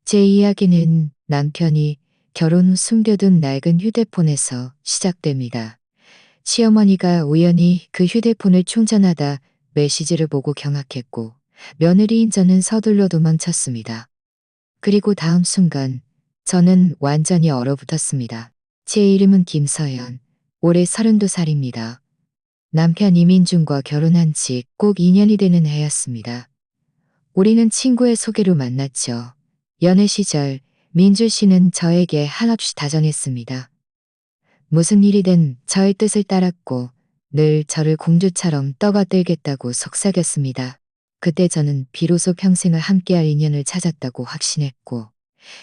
제 이야기는 남편이 결혼 후 숨겨둔 낡은 휴대폰에서 시작됩니다. 시어머니가 우연히 그 휴대폰을 충전하다 메시지를 보고 경악했고 며느리인 저는 서둘러 도망쳤습니다. 그리고 다음 순간 저는 완전히 얼어붙었습니다. 제 이름은 김서연. 올해 32살입니다. 남편 이민준과 결혼한 지 꼭 2년이 되는 해였습니다. 우리는 친구의 소개로 만났죠. 연애 시절 민주 씨는 저에게 한없이 다정했습니다. 무슨 일이든 저의 뜻을 따랐고 늘 저를 공주처럼 떠받들겠다고 속삭였습니다. 그때 저는 비로소 평생을 함께할 인연을 찾았다고 확신했고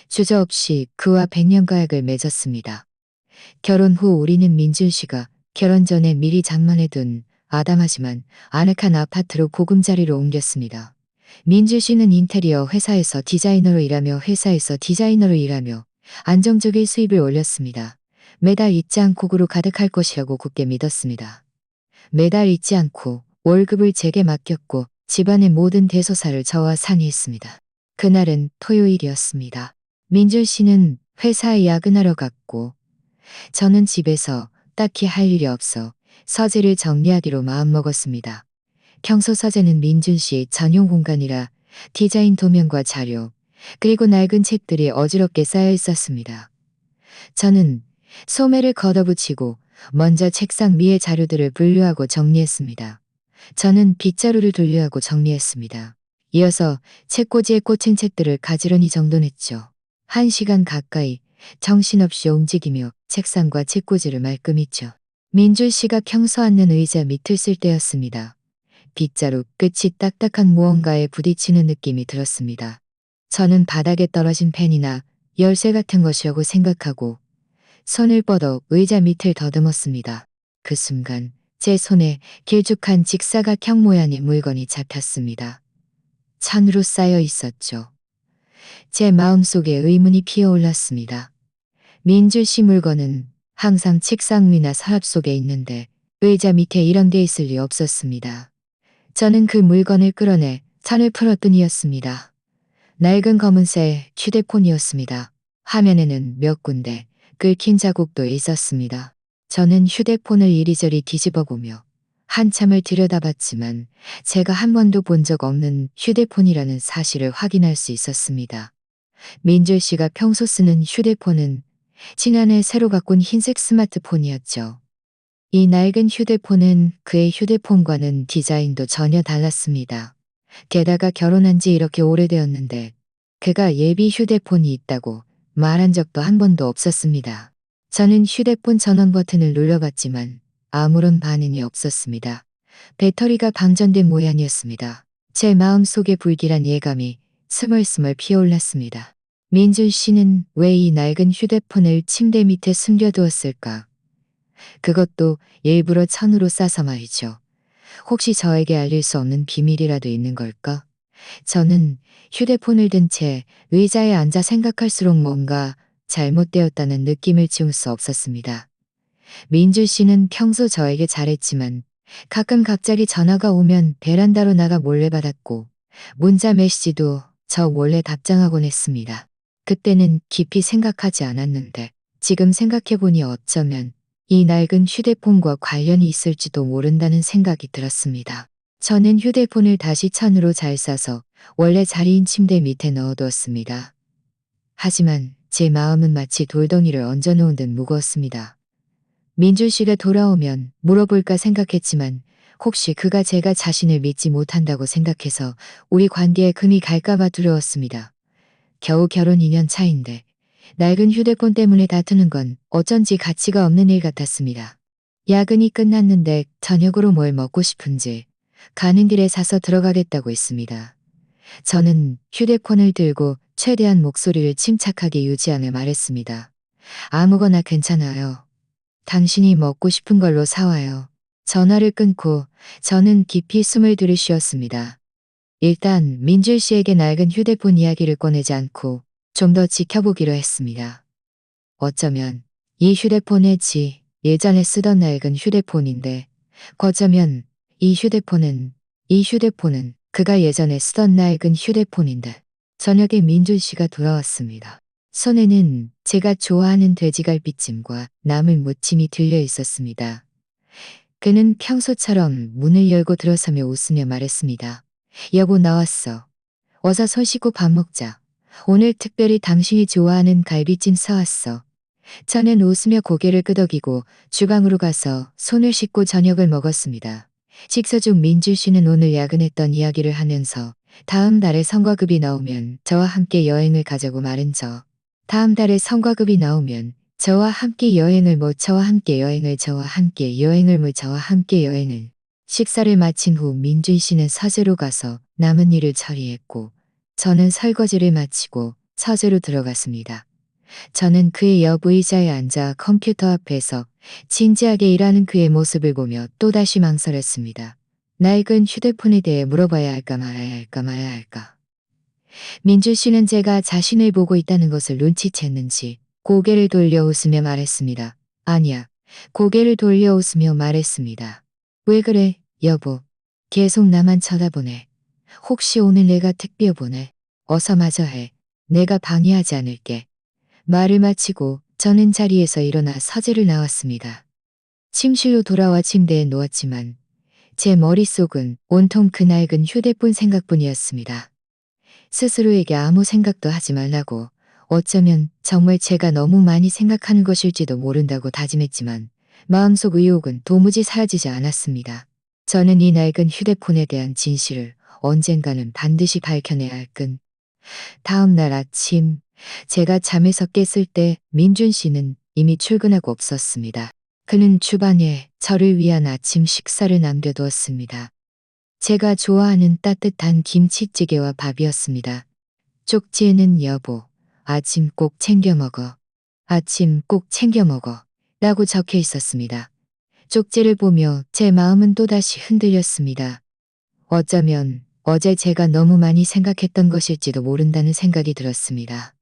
주저없이 그와 백년가약을 맺었습니다. 결혼 후 우리는 민준 씨가 결혼 전에 미리 장만해둔 아담하지만 아늑한 아파트로 보금자리로 옮겼습니다. 민주 씨는 인테리어 회사에서 디자이너로 일하며 안정적인 수입을 올렸습니다. 매달 잊지 않고 그로 가득할 것이라고 굳게 믿었습니다. 매달 잊지 않고 월급을 제게 맡겼고 집안의 모든 대소사를 저와 상의했습니다. 그날은 토요일이었습니다. 민준 씨는 회사에 야근하러 갔고 저는 집에서 딱히 할 일이 없어 서재를 정리하기로 마음먹었습니다. 평소 서재는 민준 씨의 전용 공간이라 디자인 도면과 자료, 그리고 낡은 책들이 어지럽게 쌓여 있었습니다. 저는 소매를 걷어붙이고 먼저 책상 위의 자료들을 분류하고 정리했습니다. 저는 빗자루를 분류하고 정리했습니다. 이어서 책꽂이에 꽂힌 책들을 가지런히 정돈했죠. 1시간 가까이 정신없이 움직이며 책상과 책꽂이를 말끔했죠. 민준 씨가 평소 앉는 의자 밑을 쓸 때였습니다. 빗자루 끝이 딱딱한 무언가에 부딪히는 느낌이 들었습니다. 저는 바닥에 떨어진 펜이나 열쇠 같은 것이라고 생각하고 손을 뻗어 의자 밑을 더듬었습니다. 그 순간 제 손에 길쭉한 직사각형 모양의 물건이 잡혔습니다. 천으로 쌓여 있었죠. 제 마음속에 의문이 피어올랐습니다. 민주 씨 물건은 항상 책상 위나 서랍 속에 있는데 의자 밑에 이런 게 있을 리 없었습니다. 저는 그 물건을 끌어내 천을 풀었더니였습니다. 낡은 검은색 휴대폰이었습니다. 화면에는 몇 군데 긁힌 자국도 있었습니다. 저는 휴대폰을 이리저리 뒤집어 보며 한참을 들여다봤지만 제가 한 번도 본 적 없는 휴대폰이라는 사실을 확인할 수 있었습니다. 민주 씨가 평소 쓰는 휴대폰은 지난해 새로 바꾼 흰색 스마트폰이었죠. 이 낡은 휴대폰은 그의 휴대폰과는 디자인도 전혀 달랐습니다. 게다가 결혼한 지 이렇게 오래되었는데 그가 예비 휴대폰이 있다고 말한 적도 한 번도 없었습니다. 저는 휴대폰 전원 버튼을 눌러봤지만 아무런 반응이 없었습니다. 배터리가 방전된 모양이었습니다. 제 마음속에 불길한 예감이 스멀스멀 피어올랐습니다. 민준 씨는 왜 이 낡은 휴대폰을 침대 밑에 숨겨두었을까? 그것도 일부러 천으로 싸서 말이죠. 혹시 저에게 알릴 수 없는 비밀이라도 있는 걸까? 저는 휴대폰을 든 채 의자에 앉아 생각할수록 뭔가 잘못되었다는 느낌을 지울 수 없었습니다. 민주 씨는 평소 저에게 잘했지만 가끔 갑자기 전화가 오면 베란다로 나가 몰래 받았고 문자 메시지도 저 몰래 답장하곤 했습니다. 그때는 깊이 생각하지 않았는데 지금 생각해보니 어쩌면 이 낡은 휴대폰과 관련이 있을지도 모른다는 생각이 들었습니다. 저는 휴대폰을 다시 천으로 잘 싸서 원래 자리인 침대 밑에 넣어두었습니다. 하지만 제 마음은 마치 돌덩이를 얹어놓은 듯 무거웠습니다. 민준 씨가 돌아오면 물어볼까 생각했지만 혹시 그가 제가 자신을 믿지 못한다고 생각해서 우리 관계에 금이 갈까봐 두려웠습니다. 겨우 결혼 2년 차인데 낡은 휴대폰 때문에 다투는 건 어쩐지 가치가 없는 일 같았습니다. 야근이 끝났는데 저녁으로 뭘 먹고 싶은지 가는 길에 사서 들어가겠다고 했습니다. 저는 휴대폰을 들고 최대한 목소리를 침착하게 유지하며 말했습니다. 아무거나 괜찮아요. 당신이 먹고 싶은 걸로 사와요. 전화를 끊고 저는 깊이 숨을 들이쉬었습니다. 일단 민준 씨에게 낡은 휴대폰 이야기를 꺼내지 않고 좀 더 지켜보기로 했습니다. 어쩌면 이 휴대폰의 예전에 쓰던 낡은 휴대폰인데 어쩌면 이 휴대폰은 그가 예전에 쓰던 낡은 휴대폰인데 저녁에 민준 씨가 돌아왔습니다. 손에는 제가 좋아하는 돼지갈비찜과 나물 무침이 들려 있었습니다. 그는 평소처럼 문을 열고 들어서며 웃으며 말했습니다. 여보 나왔어. 어서 손 씻고 밥 먹자. 오늘 특별히 당신이 좋아하는 갈비찜 사왔어. 저는 웃으며 고개를 끄덕이고 주방으로 가서 손을 씻고 저녁을 먹었습니다. 식사 중 민준 씨는 오늘 야근했던 이야기를 하면서 다음 달에 성과급이 나오면 저와 함께 여행을 가자고 말한 다음 달에 성과급이 나오면 저와 함께 여행을 저와 함께 여행을 저와 함께 여행을 저와 함께 여행을 식사를 마친 후 민준 씨는 서재로 가서 남은 일을 처리했고 저는 설거지를 마치고 서재로 들어갔습니다. 저는 그의 옆 의자에 앉아 컴퓨터 앞에서 진지하게 일하는 그의 모습을 보며 또다시 망설였습니다. 낡은 휴대폰에 대해 물어봐야 할까 말아야 할까 말아야 할까. 민준 씨는 제가 자신을 보고 있다는 것을 눈치챘는지 고개를 돌려 웃으며 말했습니다. 아니야. 고개를 돌려 웃으며 말했습니다. 왜 그래, 여보. 계속 나만 쳐다보네. 혹시 오늘 내가 택배 보내. 어서 마저 해. 내가 방해하지 않을게. 말을 마치고 저는 자리에서 일어나 서재를 나왔습니다. 침실로 돌아와 침대에 누웠지만 제 머릿속은 온통 그 낡은 휴대폰 생각뿐이었습니다. 스스로에게 아무 생각도 하지 말라고 어쩌면 정말 제가 너무 많이 생각하는 것일지도 모른다고 다짐했지만 마음속 의혹은 도무지 사라지지 않았습니다. 저는 이 낡은 휴대폰에 대한 진실을 언젠가는 반드시 밝혀내야 할 끈. 다음 날 아침 제가 잠에서 깼을 때 민준 씨는 이미 출근하고 없었습니다. 그는 주방에 저를 위한 아침 식사를 남겨두었습니다. 제가 좋아하는 따뜻한 김치찌개와 밥이었습니다. 쪽지에는 여보, 아침 꼭 챙겨 먹어. 아침 꼭 챙겨 먹어. 라고 적혀 있었습니다. 쪽지를 보며 제 마음은 또다시 흔들렸습니다. 어쩌면 어제 제가 너무 많이 생각했던 것일지도 모른다는 생각이 들었습니다.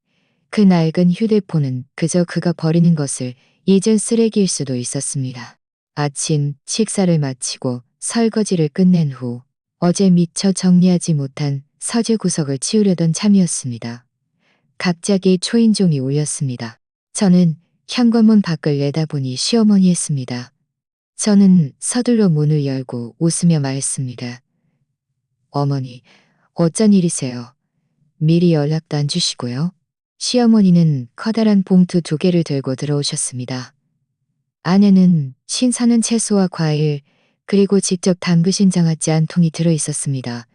그 낡은 휴대폰은 그저 그가 버리는 것을 잊은 쓰레기일 수도 있었습니다. 아침 식사를 마치고 설거지를 끝낸 후 어제 미처 정리하지 못한 서재 구석을 치우려던 참이었습니다. 갑자기 초인종이 울렸습니다. 저는 현관문 밖을 내다보니 시어머니였습니다. 저는 서둘러 문을 열고 웃으며 말했습니다. 어머니, 어쩐 일이세요? 미리 연락도 안 주시고요. 시어머니는 커다란 봉투 2개를 들고 들어오셨습니다. 안에는 신선한 채소와 과일, 그리고 직접 담그신 장아찌 한 통이 들어 있었습니다.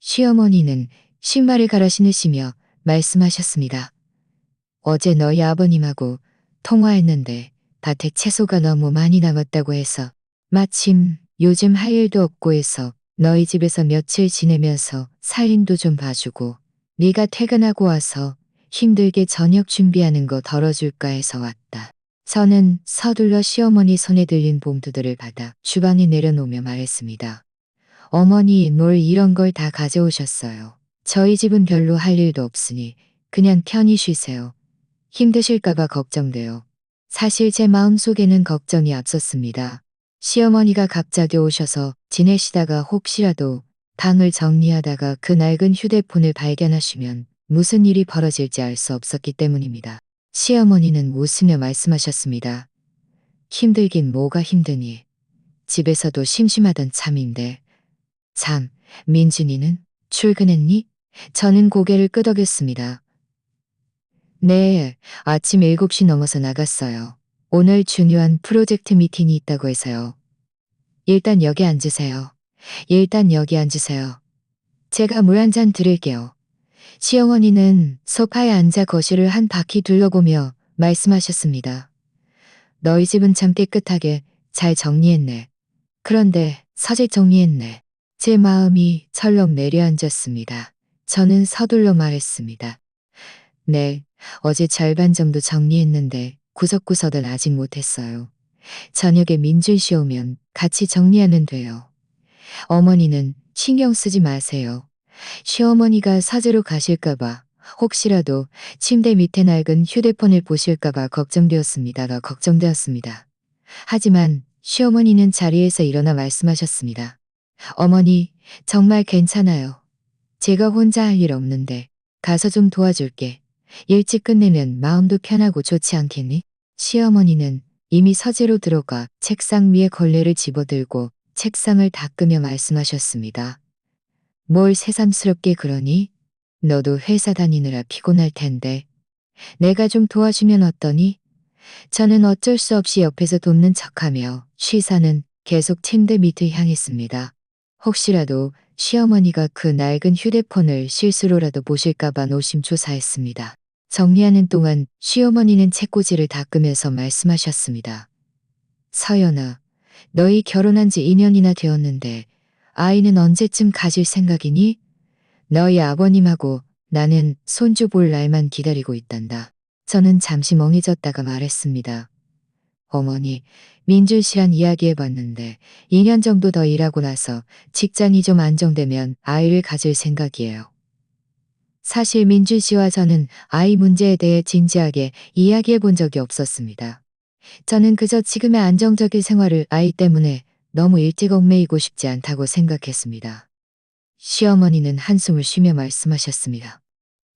시어머니는 신발을 갈아 신으시며 말씀하셨습니다. 어제 너희 아버님하고 통화했는데 밭에 채소가 너무 많이 남았다고 해서 마침 요즘 할 일도 없고 해서 너희 집에서 며칠 지내면서 살림도 좀 봐주고 네가 퇴근하고 와서 힘들게 저녁 준비하는 거 덜어줄까 해서 왔다. 저는 서둘러 시어머니 손에 들린 봉투들을 받아 주방에 내려놓으며 말했습니다. 어머니 뭘 이런 걸 다 가져오셨어요. 저희 집은 별로 할 일도 없으니 그냥 편히 쉬세요. 힘드실까봐 걱정돼요. 사실 제 마음속에는 걱정이 앞섰습니다. 시어머니가 갑자기 오셔서 지내시다가 혹시라도 방을 정리하다가 그 낡은 휴대폰을 발견하시면 무슨 일이 벌어질지 알 수 없었기 때문입니다. 시어머니는 웃으며 말씀하셨습니다. 힘들긴 뭐가 힘드니. 집에서도 심심하던 참인데. 참, 민준이는 출근했니? 저는 고개를 끄덕였습니다. 네, 아침 7시 넘어서 나갔어요. 오늘 중요한 프로젝트 미팅이 있다고 해서요. 일단 여기 앉으세요. 일단 여기 앉으세요. 제가 물 한 잔 드릴게요. 시어머니는 소파에 앉아 거실을 한 바퀴 둘러보며 말씀하셨습니다. 너희 집은 참 깨끗하게 잘 정리했네. 그런데 서재 정리했네. 제 마음이 철렁 내려앉았습니다. 저는 서둘러 말했습니다. 네, 어제 절반 정도 정리했는데 구석구석은 아직 못했어요. 저녁에 민준 씨 오면 같이 정리하면 돼요. 어머니는 신경 쓰지 마세요. 시어머니가 사재로 가실까봐 혹시라도 침대 밑에 낡은 휴대폰을 보실까봐 걱정되었습니다. 하지만 시어머니는 자리에서 일어나 말씀하셨습니다. 어머니, 정말 괜찮아요. 제가 혼자 할 일 없는데 가서 좀 도와줄게. 일찍 끝내면 마음도 편하고 좋지 않겠니? 시어머니는 이미 서재로 들어가 책상 위에 걸레를 집어들고 책상을 닦으며 말씀하셨습니다. 뭘 새삼스럽게 그러니? 너도 회사 다니느라 피곤할 텐데. 내가 좀 도와주면 어떠니? 저는 어쩔 수 없이 옆에서 돕는 척하며 쉬사는 계속 침대 밑을 향했습니다. 혹시라도 시어머니가 그 낡은 휴대폰을 실수로라도 보실까봐 노심초사했습니다. 정리하는 동안 시어머니는 책꽂이를 닦으면서 말씀하셨습니다. 서연아, 너희 결혼한 지 2년이나 되었는데 아이는 언제쯤 가질 생각이니? 너희 아버님하고 나는 손주 볼 날만 기다리고 있단다. 저는 잠시 멍해졌다가 말했습니다. 어머니, 민준 씨랑 이야기해봤는데 2년 정도 더 일하고 나서 직장이 좀 안정되면 아이를 가질 생각이에요. 사실 민준 씨와 저는 아이 문제에 대해 진지하게 이야기해 본 적이 없었습니다. 저는 그저 지금의 안정적인 생활을 아이 때문에 너무 일찍 얽매이고 싶지 않다고 생각했습니다. 시어머니는 한숨을 쉬며 말씀하셨습니다.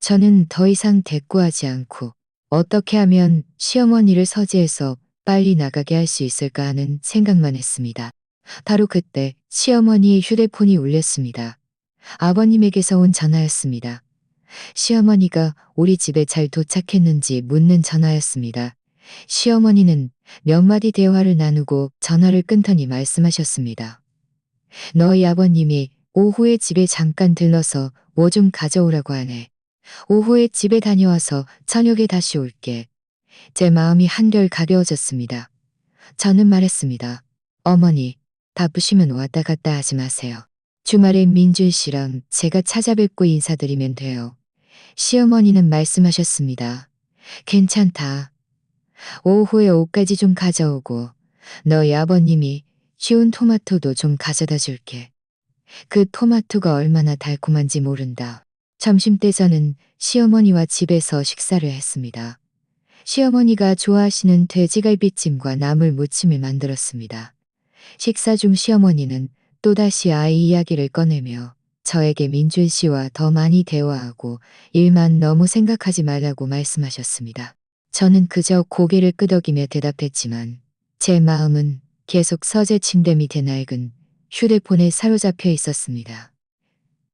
저는 더 이상 대꾸하지 않고 어떻게 하면 시어머니를 서재에서 빨리 나가게 할 수 있을까 하는 생각만 했습니다. 바로 그때 시어머니의 휴대폰이 울렸습니다. 아버님에게서 온 전화였습니다. 시어머니가 우리 집에 잘 도착했는지 묻는 전화였습니다. 시어머니는 몇 마디 대화를 나누고 전화를 끊더니 말씀하셨습니다. 너희 아버님이 오후에 집에 잠깐 들러서 뭐 좀 가져오라고 하네. 오후에 집에 다녀와서 저녁에 다시 올게. 제 마음이 한결 가벼워졌습니다. 저는 말했습니다. 어머니, 바쁘시면 왔다 갔다 하지 마세요. 주말에 민준 씨랑 제가 찾아뵙고 인사드리면 돼요. 시어머니는 말씀하셨습니다. 괜찮다. 오후에 옷까지 좀 가져오고 너희 아버님이 쉬운 토마토도 좀 가져다 줄게. 그 토마토가 얼마나 달콤한지 모른다. 점심때 저는 시어머니와 집에서 식사를 했습니다. 시어머니가 좋아하시는 돼지갈비찜과 나물 무침을 만들었습니다. 식사 중 시어머니는 또다시 아이 이야기를 꺼내며 저에게 민준 씨와 더 많이 대화하고 일만 너무 생각하지 말라고 말씀하셨습니다. 저는 그저 고개를 끄덕이며 대답했지만 제 마음은 계속 서재 침대 밑에 낡은 휴대폰에 사로잡혀 있었습니다.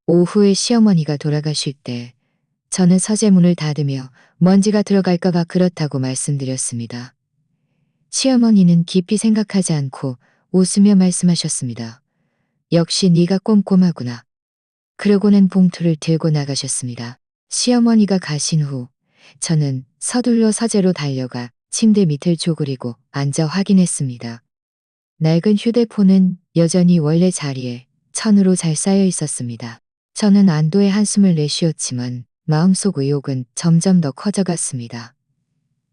오후에 시어머니가 돌아가실 때 저는 서재 문을 닫으며 먼지가 들어갈까봐 그렇다고 말씀드렸습니다. 시어머니는 깊이 생각하지 않고 웃으며 말씀하셨습니다. 역시 네가 꼼꼼하구나. 그러고는 봉투를 들고 나가셨습니다. 시어머니가 가신 후 저는 서둘러 서재로 달려가 침대 밑을 조그리고 앉아 확인했습니다. 낡은 휴대폰은 여전히 원래 자리에 천으로 잘 쌓여 있었습니다. 저는 안도의 한숨을 내쉬었지만 마음속 의욕은 점점 더 커져갔습니다.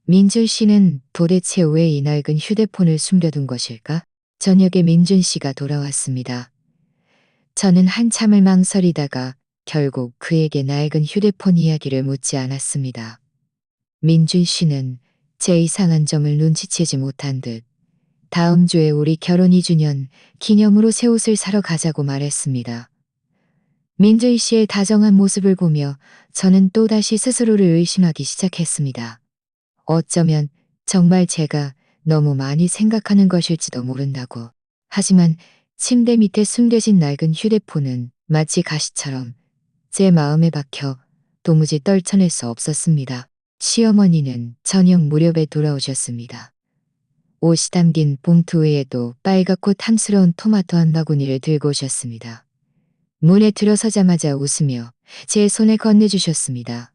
민준 씨는 도대체 왜 이 낡은 휴대폰을 숨겨둔 것일까? 저녁에 민준 씨가 돌아왔습니다. 저는 한참을 망설이다가 결국 그에게 낡은 휴대폰 이야기를 묻지 않았습니다. 민준 씨는 제 이상한 점을 눈치채지 못한 듯 다음 주에 우리 결혼 2주년 기념으로 새 옷을 사러 가자고 말했습니다. 민준 씨의 다정한 모습을 보며 저는 또다시 스스로를 의심하기 시작했습니다. 어쩌면 정말 제가 너무 많이 생각하는 것일지도 모른다고. 하지만 침대 밑에 숨겨진 낡은 휴대폰은 마치 가시처럼 제 마음에 박혀 도무지 떨쳐낼 수 없었습니다. 시어머니는 저녁 무렵에 돌아오셨습니다. 옷이 담긴 봉투 외에도 빨갛고 탐스러운 토마토 한 바구니를 들고 오셨습니다. 문에 들어서자마자 웃으며 제 손에 건네주셨습니다.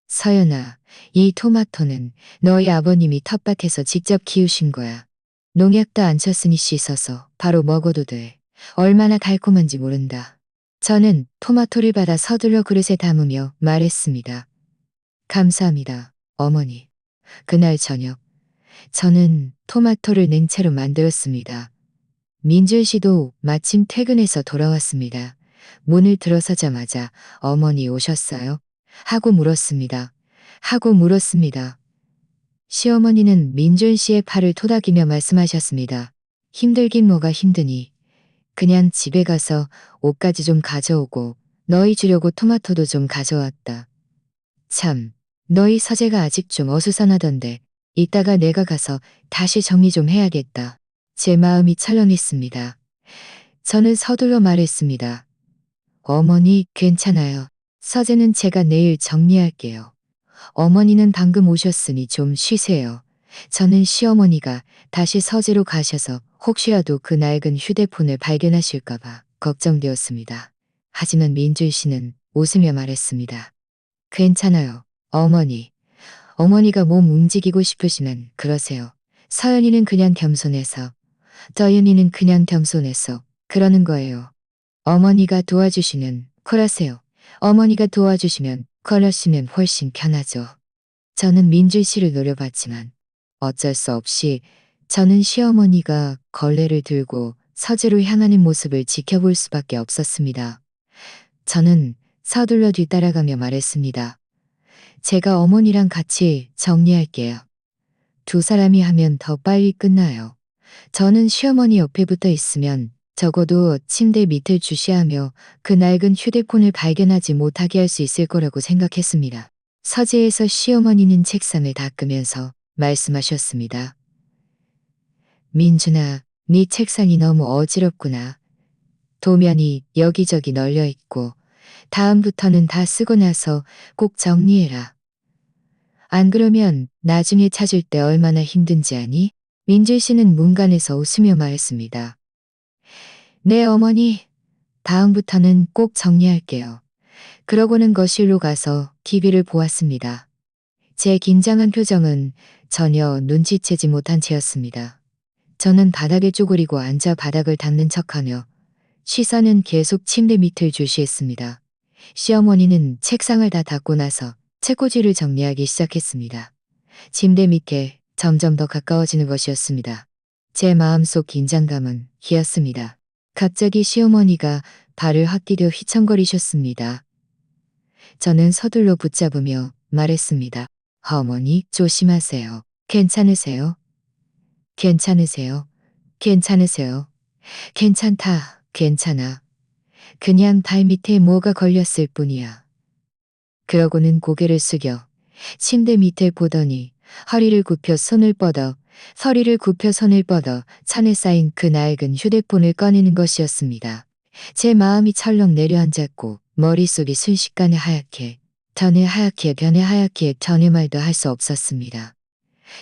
서연아, 이 토마토는 너희 아버님이 텃밭에서 직접 키우신 거야. 농약도 안 쳤으니 씻어서 바로 먹어도 돼. 얼마나 달콤한지 모른다. 저는 토마토를 받아 서둘러 그릇에 담으며 말했습니다. 감사합니다, 어머니. 그날 저녁, 저는 토마토를 냉채로 만들었습니다. 민준 씨도 마침 퇴근해서 돌아왔습니다. 문을 들어서자마자 어머니 오셨어요? 하고 물었습니다. 시어머니는 민준 씨의 팔을 토닥이며 말씀하셨습니다. 힘들긴 뭐가 힘드니. 그냥 집에 가서 옷까지 좀 가져오고 너희 주려고 토마토도 좀 가져왔다. 참, 너희 서재가 아직 좀 어수선하던데 이따가 내가 가서 다시 정리 좀 해야겠다. 제 마음이 철렁했습니다. 저는 서둘러 말했습니다. 어머니, 괜찮아요. 서재는 제가 내일 정리할게요. 어머니는 방금 오셨으니 좀 쉬세요. 저는 시어머니가 다시 서재로 가셔서 혹시라도 그 낡은 휴대폰을 발견하실까봐 걱정되었습니다. 하지만 민준 씨는 웃으며 말했습니다. 괜찮아요. 어머니. 어머니가 몸 움직이고 싶으시면 그러세요. 서연이는 그냥 겸손해서, 저연이는 그냥 겸손해서 그러는 거예요. 어머니가 도와주시면 콜하세요. 어머니가 도와주시면 콜하시면 훨씬 편하죠. 저는 민준 씨를 노려봤지만 어쩔 수 없이 저는 시어머니가 걸레를 들고 서재로 향하는 모습을 지켜볼 수밖에 없었습니다. 저는 서둘러 뒤따라가며 말했습니다. 제가 어머니랑 같이 정리할게요. 두 사람이 하면 더 빨리 끝나요. 저는 시어머니 옆에 붙어 있으면 적어도 침대 밑을 주시하며 그 낡은 휴대폰을 발견하지 못하게 할 수 있을 거라고 생각했습니다. 서재에서 시어머니는 책상을 닦으면서 말씀하셨습니다. 민준아, 네 책상이 너무 어지럽구나. 도면이 여기저기 널려 있고 다음부터는 다 쓰고 나서 꼭 정리해라. 안 그러면 나중에 찾을 때 얼마나 힘든지 아니? 민준 씨는 문간에서 웃으며 말했습니다. 네, 어머니. 다음부터는 꼭 정리할게요. 그러고는 거실로 가서 TV를 보았습니다. 제 긴장한 표정은 전혀 눈치채지 못한 채였습니다. 저는 바닥에 쪼그리고 앉아 바닥을 닦는 척하며 시선은 계속 침대 밑을 주시했습니다. 시어머니는 책상을 다 닦고 나서 책꽂이를 정리하기 시작했습니다. 침대 밑에 점점 더 가까워지는 것이었습니다. 제 마음속 긴장감은 희었습니다. 갑자기 시어머니가 발을 헛디뎌 휘청거리셨습니다. 저는 서둘러 붙잡으며 말했습니다. 어머니, 조심하세요. 괜찮으세요? 괜찮으세요? 괜찮으세요? 괜찮다, 괜찮아. 그냥 발 밑에 뭐가 걸렸을 뿐이야. 그러고는 고개를 숙여 침대 밑을 보더니 허리를 굽혀 손을 뻗어 천에 쌓인 그 낡은 휴대폰을 꺼내는 것이었습니다. 제 마음이 철렁 내려앉았고 머릿속이 순식간에 하얗게 변해 하얗게 전혀 말도 할 수 없었습니다.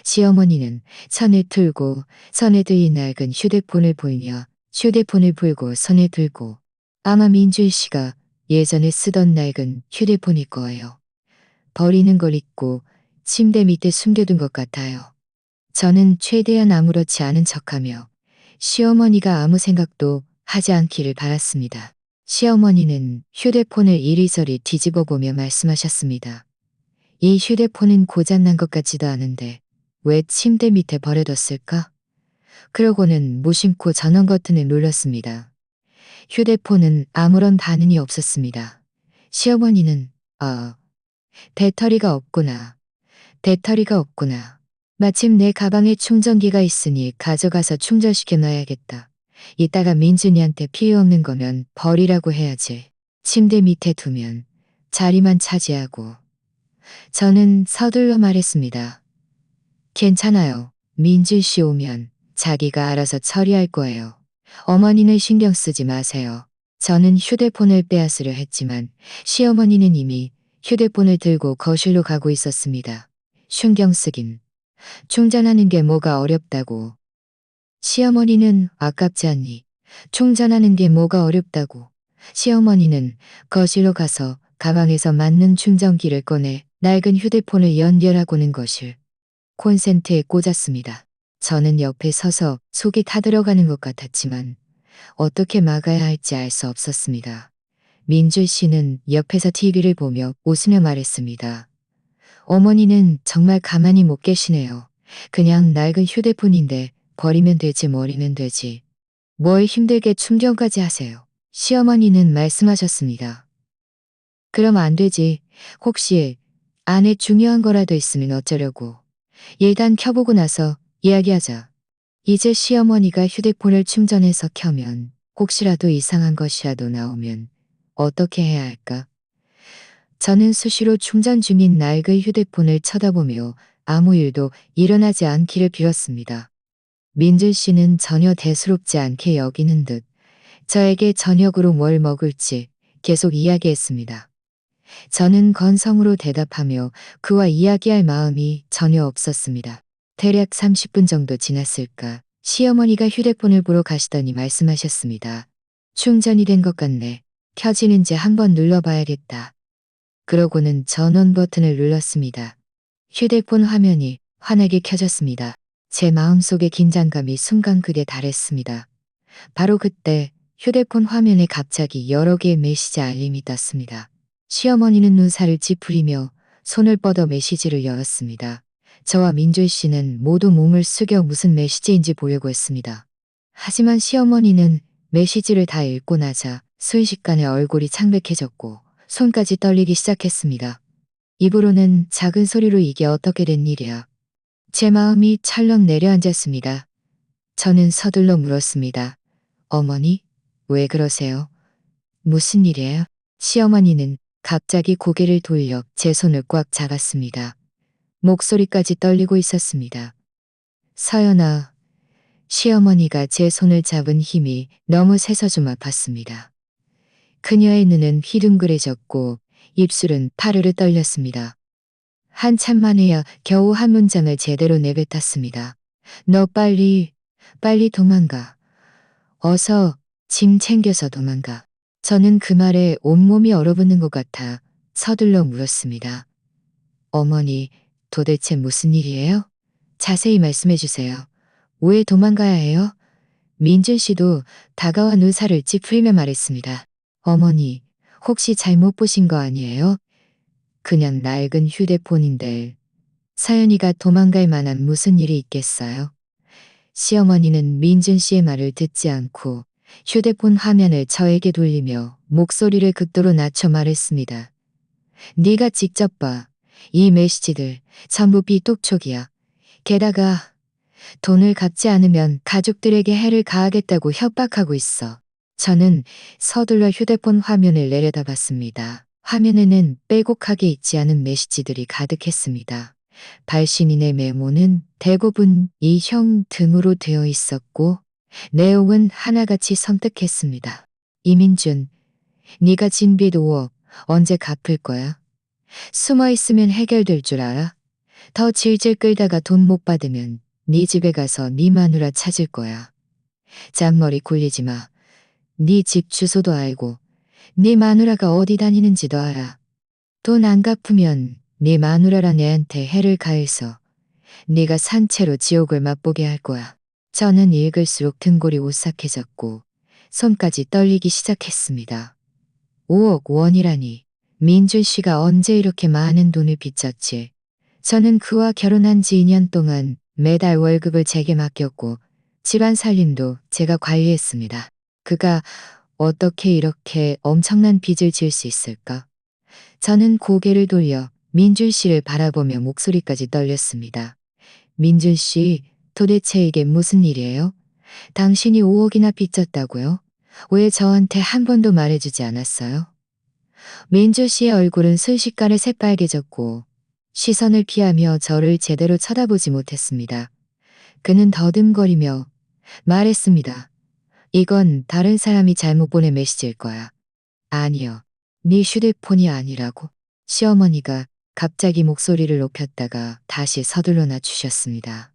시어머니는 손에 들인 낡은 휴대폰을 불고 손에 들고 아마 민준 씨가 예전에 쓰던 낡은 휴대폰일 거예요. 버리는 걸 잊고 침대 밑에 숨겨둔 것 같아요. 저는 최대한 아무렇지 않은 척하며 시어머니가 아무 생각도 하지 않기를 바랐습니다. 시어머니는 휴대폰을 이리저리 뒤집어 보며 말씀하셨습니다. 이 휴대폰은 고장난 것 같지도 않은데 왜 침대 밑에 버려뒀을까? 그러고는 무심코 전원 버튼을 눌렀습니다. 휴대폰은 아무런 반응이 없었습니다. 시어머니는 배터리가 없구나. 배터리가 없구나. 마침 내 가방에 충전기가 있으니 가져가서 충전시켜 놔야겠다. 이따가 민준이한테 필요 없는 거면 버리라고 해야지. 침대 밑에 두면 자리만 차지하고. 저는 서둘러 말했습니다. 괜찮아요. 민준 씨 오면 자기가 알아서 처리할 거예요. 어머니는 신경 쓰지 마세요. 저는 휴대폰을 빼앗으려 했지만 시어머니는 이미 휴대폰을 들고 거실로 가고 있었습니다. 신경 쓰긴. 충전하는 게 뭐가 어렵다고. 시어머니는 아깝지 않니? 충전하는 게 뭐가 어렵다고. 시어머니는 거실로 가서 가방에서 맞는 충전기를 꺼내 낡은 휴대폰을 연결하고는 거실 콘센트에 꽂았습니다. 저는 옆에 서서 속이 타들어가는 것 같았지만 어떻게 막아야 할지 알 수 없었습니다. 민준 씨는 옆에서 TV를 보며 웃으며 말했습니다. 어머니는 정말 가만히 못 계시네요. 그냥 낡은 휴대폰인데 버리면 되지 버리면 되지. 뭘 힘들게 충전까지 하세요. 시어머니는 말씀하셨습니다. 그럼 안 되지. 혹시 안에 중요한 거라도 있으면 어쩌려고. 일단 켜보고 나서 이야기하자. 이제 시어머니가 휴대폰을 충전해서 켜면 혹시라도 이상한 것이라도 나오면 어떻게 해야 할까? 저는 수시로 충전 중인 낡은 휴대폰을 쳐다보며 아무 일도 일어나지 않기를 빌었습니다. 민준 씨는 전혀 대수롭지 않게 여기는 듯 저에게 저녁으로 뭘 먹을지 계속 이야기했습니다. 저는 건성으로 대답하며 그와 이야기할 마음이 전혀 없었습니다. 대략 30분 정도 지났을까 시어머니가 휴대폰을 보러 가시더니 말씀하셨습니다. 충전이 된 것 같네. 켜지는지 한번 눌러봐야겠다. 그러고는 전원 버튼을 눌렀습니다. 휴대폰 화면이 환하게 켜졌습니다. 제 마음속의 긴장감이 순간 극에 달했습니다. 바로 그때 휴대폰 화면에 갑자기 여러 개의 메시지 알림이 떴습니다. 시어머니는 눈살을 찌푸리며 손을 뻗어 메시지를 열었습니다. 저와 민준 씨는 모두 몸을 숙여 무슨 메시지인지 보려고 했습니다. 하지만 시어머니는 메시지를 다 읽고 나자 순식간에 얼굴이 창백해졌고 손까지 떨리기 시작했습니다. 입으로는 작은 소리로 이게 어떻게 된 일이야. 제 마음이 철렁 내려앉았습니다. 저는 서둘러 물었습니다. 어머니, 왜 그러세요? 무슨 일이에요? 시어머니는 갑자기 고개를 돌려 제 손을 꽉 잡았습니다. 목소리까지 떨리고 있었습니다. 서연아, 시어머니가 제 손을 잡은 힘이 너무 세서 좀 아팠습니다. 그녀의 눈은 휘둥그레졌고 입술은 파르르 떨렸습니다. 한참 만에야 겨우 한 문장을 제대로 내뱉었습니다. 너 빨리 도망가. 어서 짐 챙겨서 도망가. 저는 그 말에 온몸이 얼어붙는 것 같아 서둘러 물었습니다. 어머니, 도대체 무슨 일이에요? 자세히 말씀해 주세요. 왜 도망가야 해요? 민준 씨도 다가온 의사를 찌푸리며 말했습니다. 어머니, 혹시 잘못 보신 거 아니에요? 그냥 낡은 휴대폰인데 사연이가 도망갈 만한 무슨 일이 있겠어요? 시어머니는 민준 씨의 말을 듣지 않고 휴대폰 화면을 저에게 돌리며 목소리를 극도로 낮춰 말했습니다. 네가 직접 봐. 이 메시지들 전부 비똑촉이야. 게다가 돈을 갚지 않으면 가족들에게 해를 가하겠다고 협박하고 있어. 저는 서둘러 휴대폰 화면을 내려다봤습니다. 화면에는 빼곡하게 있지 않은 메시지들이 가득했습니다. 발신인의 메모는 대부분 이형 등으로 되어 있었고 내용은 하나같이 섬뜩했습니다. 이민준, 네가 진 빚 5억 언제 갚을 거야? 숨어 있으면 해결될 줄 알아? 더 질질 끌다가 돈 못 받으면 네 집에 가서 네 마누라 찾을 거야. 잔머리 굴리지 마. 네 집 주소도 알고 네 마누라가 어디 다니는지도 알아. 돈 안 갚으면 네 마누라랑 애한테 해를 가해서 네가 산채로 지옥을 맛보게 할 거야. 저는 읽을수록 등골이 오싹해졌고 손까지 떨리기 시작했습니다. 5억 원이라니. 민준 씨가 언제 이렇게 많은 돈을 빚졌지? 저는 그와 결혼한 지 2년 동안 매달 월급을 제게 맡겼고 집안 살림도 제가 관리했습니다. 그가 어떻게 이렇게 엄청난 빚을 질 수 있을까? 저는 고개를 돌려 민준 씨를 바라보며 목소리까지 떨렸습니다. 민준 씨, 도대체 이게 무슨 일이에요? 당신이 5억이나 빚졌다고요? 왜 저한테 한 번도 말해주지 않았어요? 민준 씨의 얼굴은 순식간에 새빨개졌고 시선을 피하며 저를 제대로 쳐다보지 못했습니다. 그는 더듬거리며 말했습니다. 이건 다른 사람이 잘못 보낸 메시지일 거야. 아니요. 네 휴대폰이 아니라고. 시어머니가 갑자기 목소리를 높였다가 다시 서둘러 낮추셨습니다.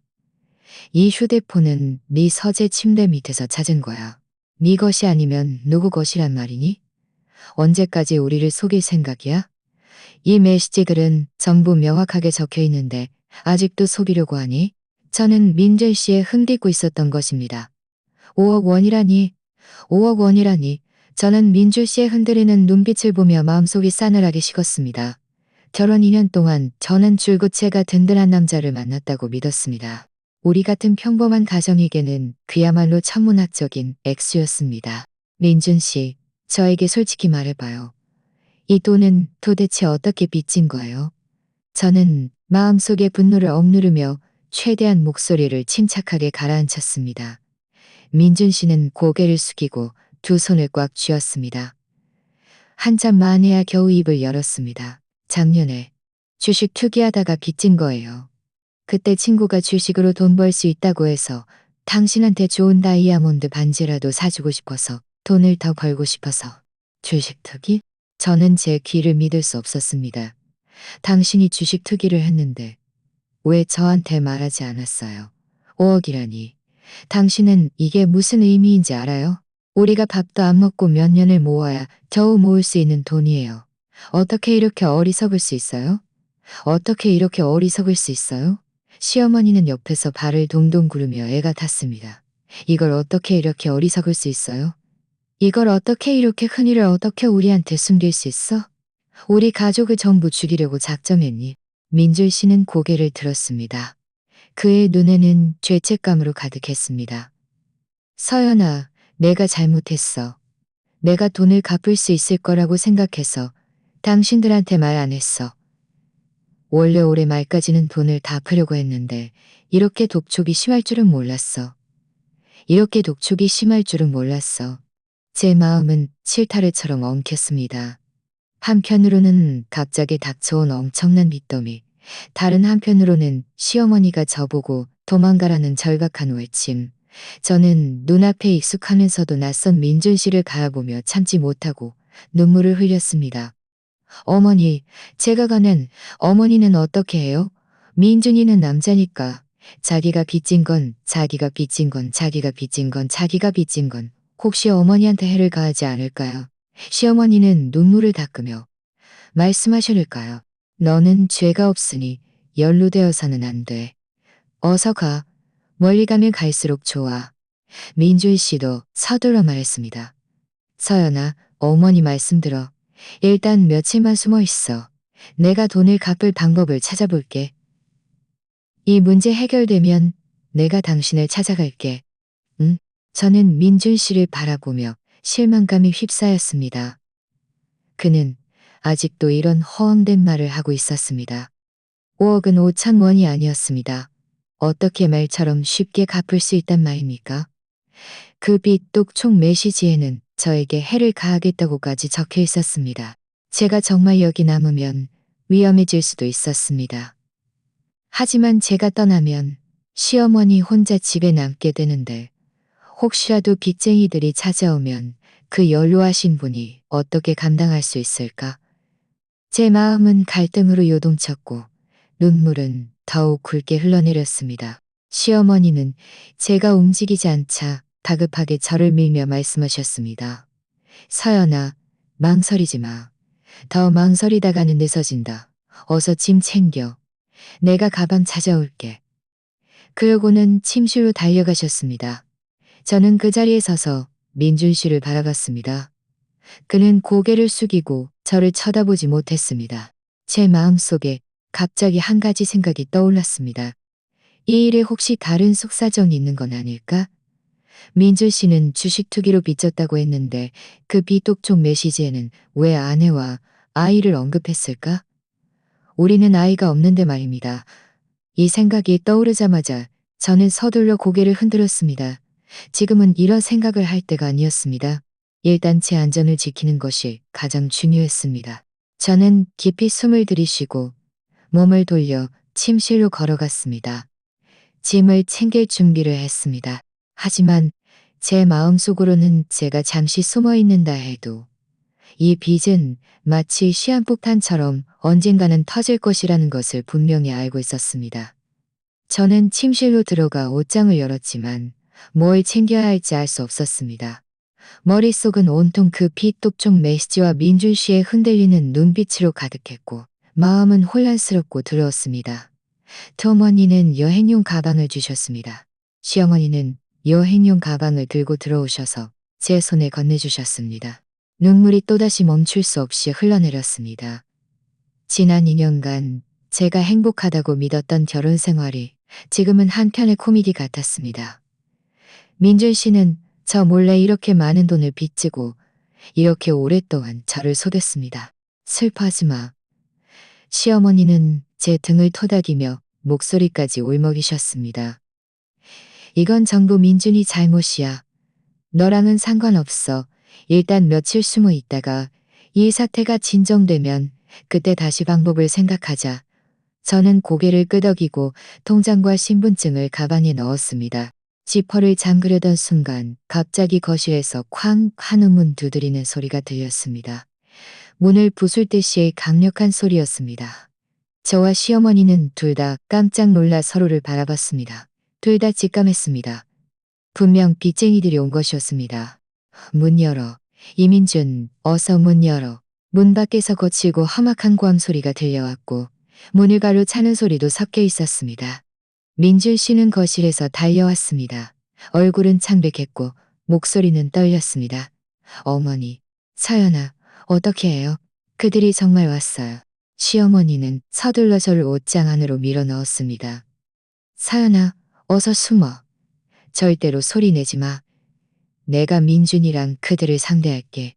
이 휴대폰은 네 서재 침대 밑에서 찾은 거야. 네 것이 아니면 누구 것이란 말이니? 언제까지 우리를 속일 생각이야? 이 메시지들은 전부 명확하게 적혀 있는데 아직도 속이려고 하니? 저는 민준 씨에 흥딛고 있었던 것입니다. 5억 원이라니, 5억 원이라니. 저는 민준 씨의 흔들리는 눈빛을 보며 마음속이 싸늘하게 식었습니다. 결혼 2년 동안 저는 줄곧 제가 든든한 남자를 만났다고 믿었습니다. 우리 같은 평범한 가정에게는 그야말로 천문학적인 액수였습니다. 민준 씨, 저에게 솔직히 말해봐요. 이 돈은 도대체 어떻게 빚진 거예요? 저는 마음속의 분노를 억누르며 최대한 목소리를 침착하게 가라앉혔습니다. 민준 씨는 고개를 숙이고 두 손을 꽉 쥐었습니다. 한참 만에야 겨우 입을 열었습니다. 작년에 주식 투기하다가 빚진 거예요. 그때 친구가 주식으로 돈 벌 수 있다고 해서 당신한테 좋은 다이아몬드 반지라도 사주고 싶어서 돈을 더 벌고 싶어서. 주식 투기? 저는 제 귀를 믿을 수 없었습니다. 당신이 주식 투기를 했는데 왜 저한테 말하지 않았어요? 5억이라니. 당신은 이게 무슨 의미인지 알아요? 우리가 밥도 안 먹고 몇 년을 모아야 겨우 모을 수 있는 돈이에요. 어떻게 이렇게 어리석을 수 있어요? 어떻게 이렇게 어리석을 수 있어요? 시어머니는 옆에서 발을 동동 구르며 애가 탔습니다. 이걸 어떻게 이렇게 어리석을 수 있어요? 이걸 어떻게 이렇게 큰일을 어떻게 우리한테 숨길 수 있어? 우리 가족을 전부 죽이려고 작정했니? 민줄 씨는 고개를 들었습니다. 그의 눈에는 죄책감으로 가득했습니다. 서연아, 내가 잘못했어. 내가 돈을 갚을 수 있을 거라고 생각해서 당신들한테 말 안 했어. 원래 올해 말까지는 돈을 다 갚으려고 했는데 이렇게 독촉이 심할 줄은 몰랐어. 이렇게 독촉이 심할 줄은 몰랐어. 제 마음은 실타래처럼 엉켰습니다. 한편으로는 갑자기 닥쳐온 엄청난 빚더미, 다른 한편으로는 시어머니가 저보고 도망가라는 절박한 외침. 저는 눈앞에 익숙하면서도 낯선 민준 씨를 바라보며 참지 못하고 눈물을 흘렸습니다. 어머니, 제가 가는 어머니는 어떻게 해요? 민준이는 남자니까. 자기가 빚진 건 자기가 빚진 건 자기가 빚진 건 자기가 빚진 건 혹시 어머니한테 해를 가하지 않을까요? 시어머니는 눈물을 닦으며 말씀하실까요? 너는 죄가 없으니 연루되어서는 안 돼. 어서 가. 멀리 가면 갈수록 좋아. 민준 씨도 서둘러 말했습니다. 서연아, 어머니 말씀 들어. 일단 며칠만 숨어 있어. 내가 돈을 갚을 방법을 찾아볼게. 이 문제 해결되면 내가 당신을 찾아갈게. 응? 저는 민준 씨를 바라보며 실망감이 휩싸였습니다. 그는 아직도 이런 허황된 말을 하고 있었습니다. 5억은 5천 원이 아니었습니다. 어떻게 말처럼 쉽게 갚을 수 있단 말입니까? 그 빚독 총 메시지에는 저에게 해를 가하겠다고까지 적혀 있었습니다. 제가 정말 여기 남으면 위험해질 수도 있었습니다. 하지만 제가 떠나면 시어머니 혼자 집에 남게 되는데 혹시라도 빚쟁이들이 찾아오면 그 연로하신 분이 어떻게 감당할 수 있을까? 제 마음은 갈등으로 요동쳤고 눈물은 더욱 굵게 흘러내렸습니다. 시어머니는 제가 움직이지 않자 다급하게 저를 밀며 말씀하셨습니다. 서연아, 망설이지 마. 더 망설이다가는 늦어진다. 어서 짐 챙겨. 내가 가방 찾아올게. 그러고는 침실로 달려가셨습니다. 저는 그 자리에 서서 민준 씨를 바라봤습니다. 그는 고개를 숙이고 저를 쳐다보지 못했습니다. 제 마음속에 갑자기 한 가지 생각이 떠올랐습니다. 이 일에 혹시 다른 속사정이 있는 건 아닐까? 민준 씨는 주식 투기로 빚졌다고 했는데 그 빚독촉 메시지에는 왜 아내와 아이를 언급했을까? 우리는 아이가 없는데 말입니다. 이 생각이 떠오르자마자 저는 서둘러 고개를 흔들었습니다. 지금은 이런 생각을 할 때가 아니었습니다. 일단 제 안전을 지키는 것이 가장 중요했습니다. 저는 깊이 숨을 들이쉬고 몸을 돌려 침실로 걸어갔습니다. 짐을 챙길 준비를 했습니다. 하지만 제 마음속으로는 제가 잠시 숨어 있는다 해도 이 빚은 마치 시한폭탄처럼 언젠가는 터질 것이라는 것을 분명히 알고 있었습니다. 저는 침실로 들어가 옷장을 열었지만 뭘 챙겨야 할지 알 수 없었습니다. 머릿속은 온통 그 빚독촉 메시지와 민준 씨의 흔들리는 눈빛으로 가득했고 마음은 혼란스럽고 두려웠습니다. 어머니는 여행용 가방을 주셨습니다. 시어머니는 여행용 가방을 들고 들어오셔서 제 손에 건네주셨습니다. 눈물이 또다시 멈출 수 없이 흘러내렸습니다. 지난 2년간 제가 행복하다고 믿었던 결혼 생활이 지금은 한편의 코미디 같았습니다. 민준 씨는 저 몰래 이렇게 많은 돈을 빚지고 이렇게 오랫동안 저를 속였습니다. 슬퍼하지 마. 시어머니는 제 등을 토닥이며 목소리까지 울먹이셨습니다. 이건 전부 민준이 잘못이야. 너랑은 상관없어. 일단 며칠 숨어 있다가 이 사태가 진정되면 그때 다시 방법을 생각하자. 저는 고개를 끄덕이고 통장과 신분증을 가방에 넣었습니다. 지퍼를 잠그려던 순간 갑자기 거실에서 쾅 하는 문 두드리는 소리가 들렸습니다. 문을 부술 듯이 강력한 소리였습니다. 저와 시어머니는 둘 다 깜짝 놀라 서로를 바라봤습니다. 둘 다 직감했습니다. 분명 빚쟁이들이 온 것이었습니다. 문 열어. 이민준, 어서 문 열어. 문 밖에서 거칠고 험악한 고함 소리가 들려왔고 문을 가로차는 소리도 섞여 있었습니다. 민준 씨는 거실에서 달려왔습니다. 얼굴은 창백했고 목소리는 떨렸습니다. 어머니, 서연아, 어떻게 해요? 그들이 정말 왔어요. 시어머니는 서둘러 저를 옷장 안으로 밀어 넣었습니다. 서연아, 어서 숨어. 절대로 소리 내지 마. 내가 민준이랑 그들을 상대할게.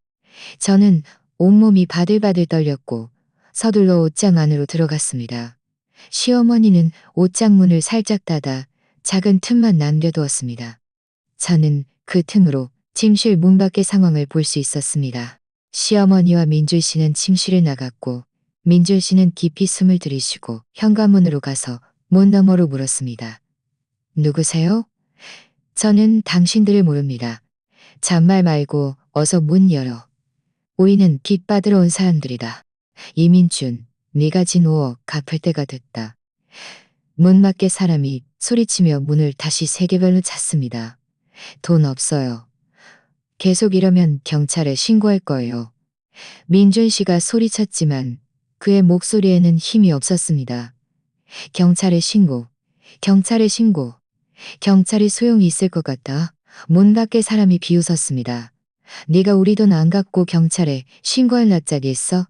저는 온몸이 바들바들 떨렸고 서둘러 옷장 안으로 들어갔습니다. 시어머니는 옷장 문을 살짝 닫아 작은 틈만 남겨두었습니다. 저는 그 틈으로 침실 문 밖의 상황을 볼 수 있었습니다. 시어머니와 민준 씨는 침실을 나갔고 민준 씨는 깊이 숨을 들이쉬고 현관문으로 가서 문 너머로 물었습니다. 누구세요? 저는 당신들을 모릅니다. 잔말 말고 어서 문 열어. 우리는 빚 받으러 온 사람들이다. 이민준, 네가 진 5억 갚을 때가 됐다. 문 밖에 사람이 소리치며 문을 다시 세 개별로 찼습니다. 돈 없어요. 계속 이러면 경찰에 신고할 거예요. 민준 씨가 소리쳤지만 그의 목소리에는 힘이 없었습니다. 경찰에 신고, 경찰에 신고, 경찰이 소용이 있을 것 같다. 문 밖에 사람이 비웃었습니다. 네가 우리 돈 안 갚고 경찰에 신고할 낯짝이 있어?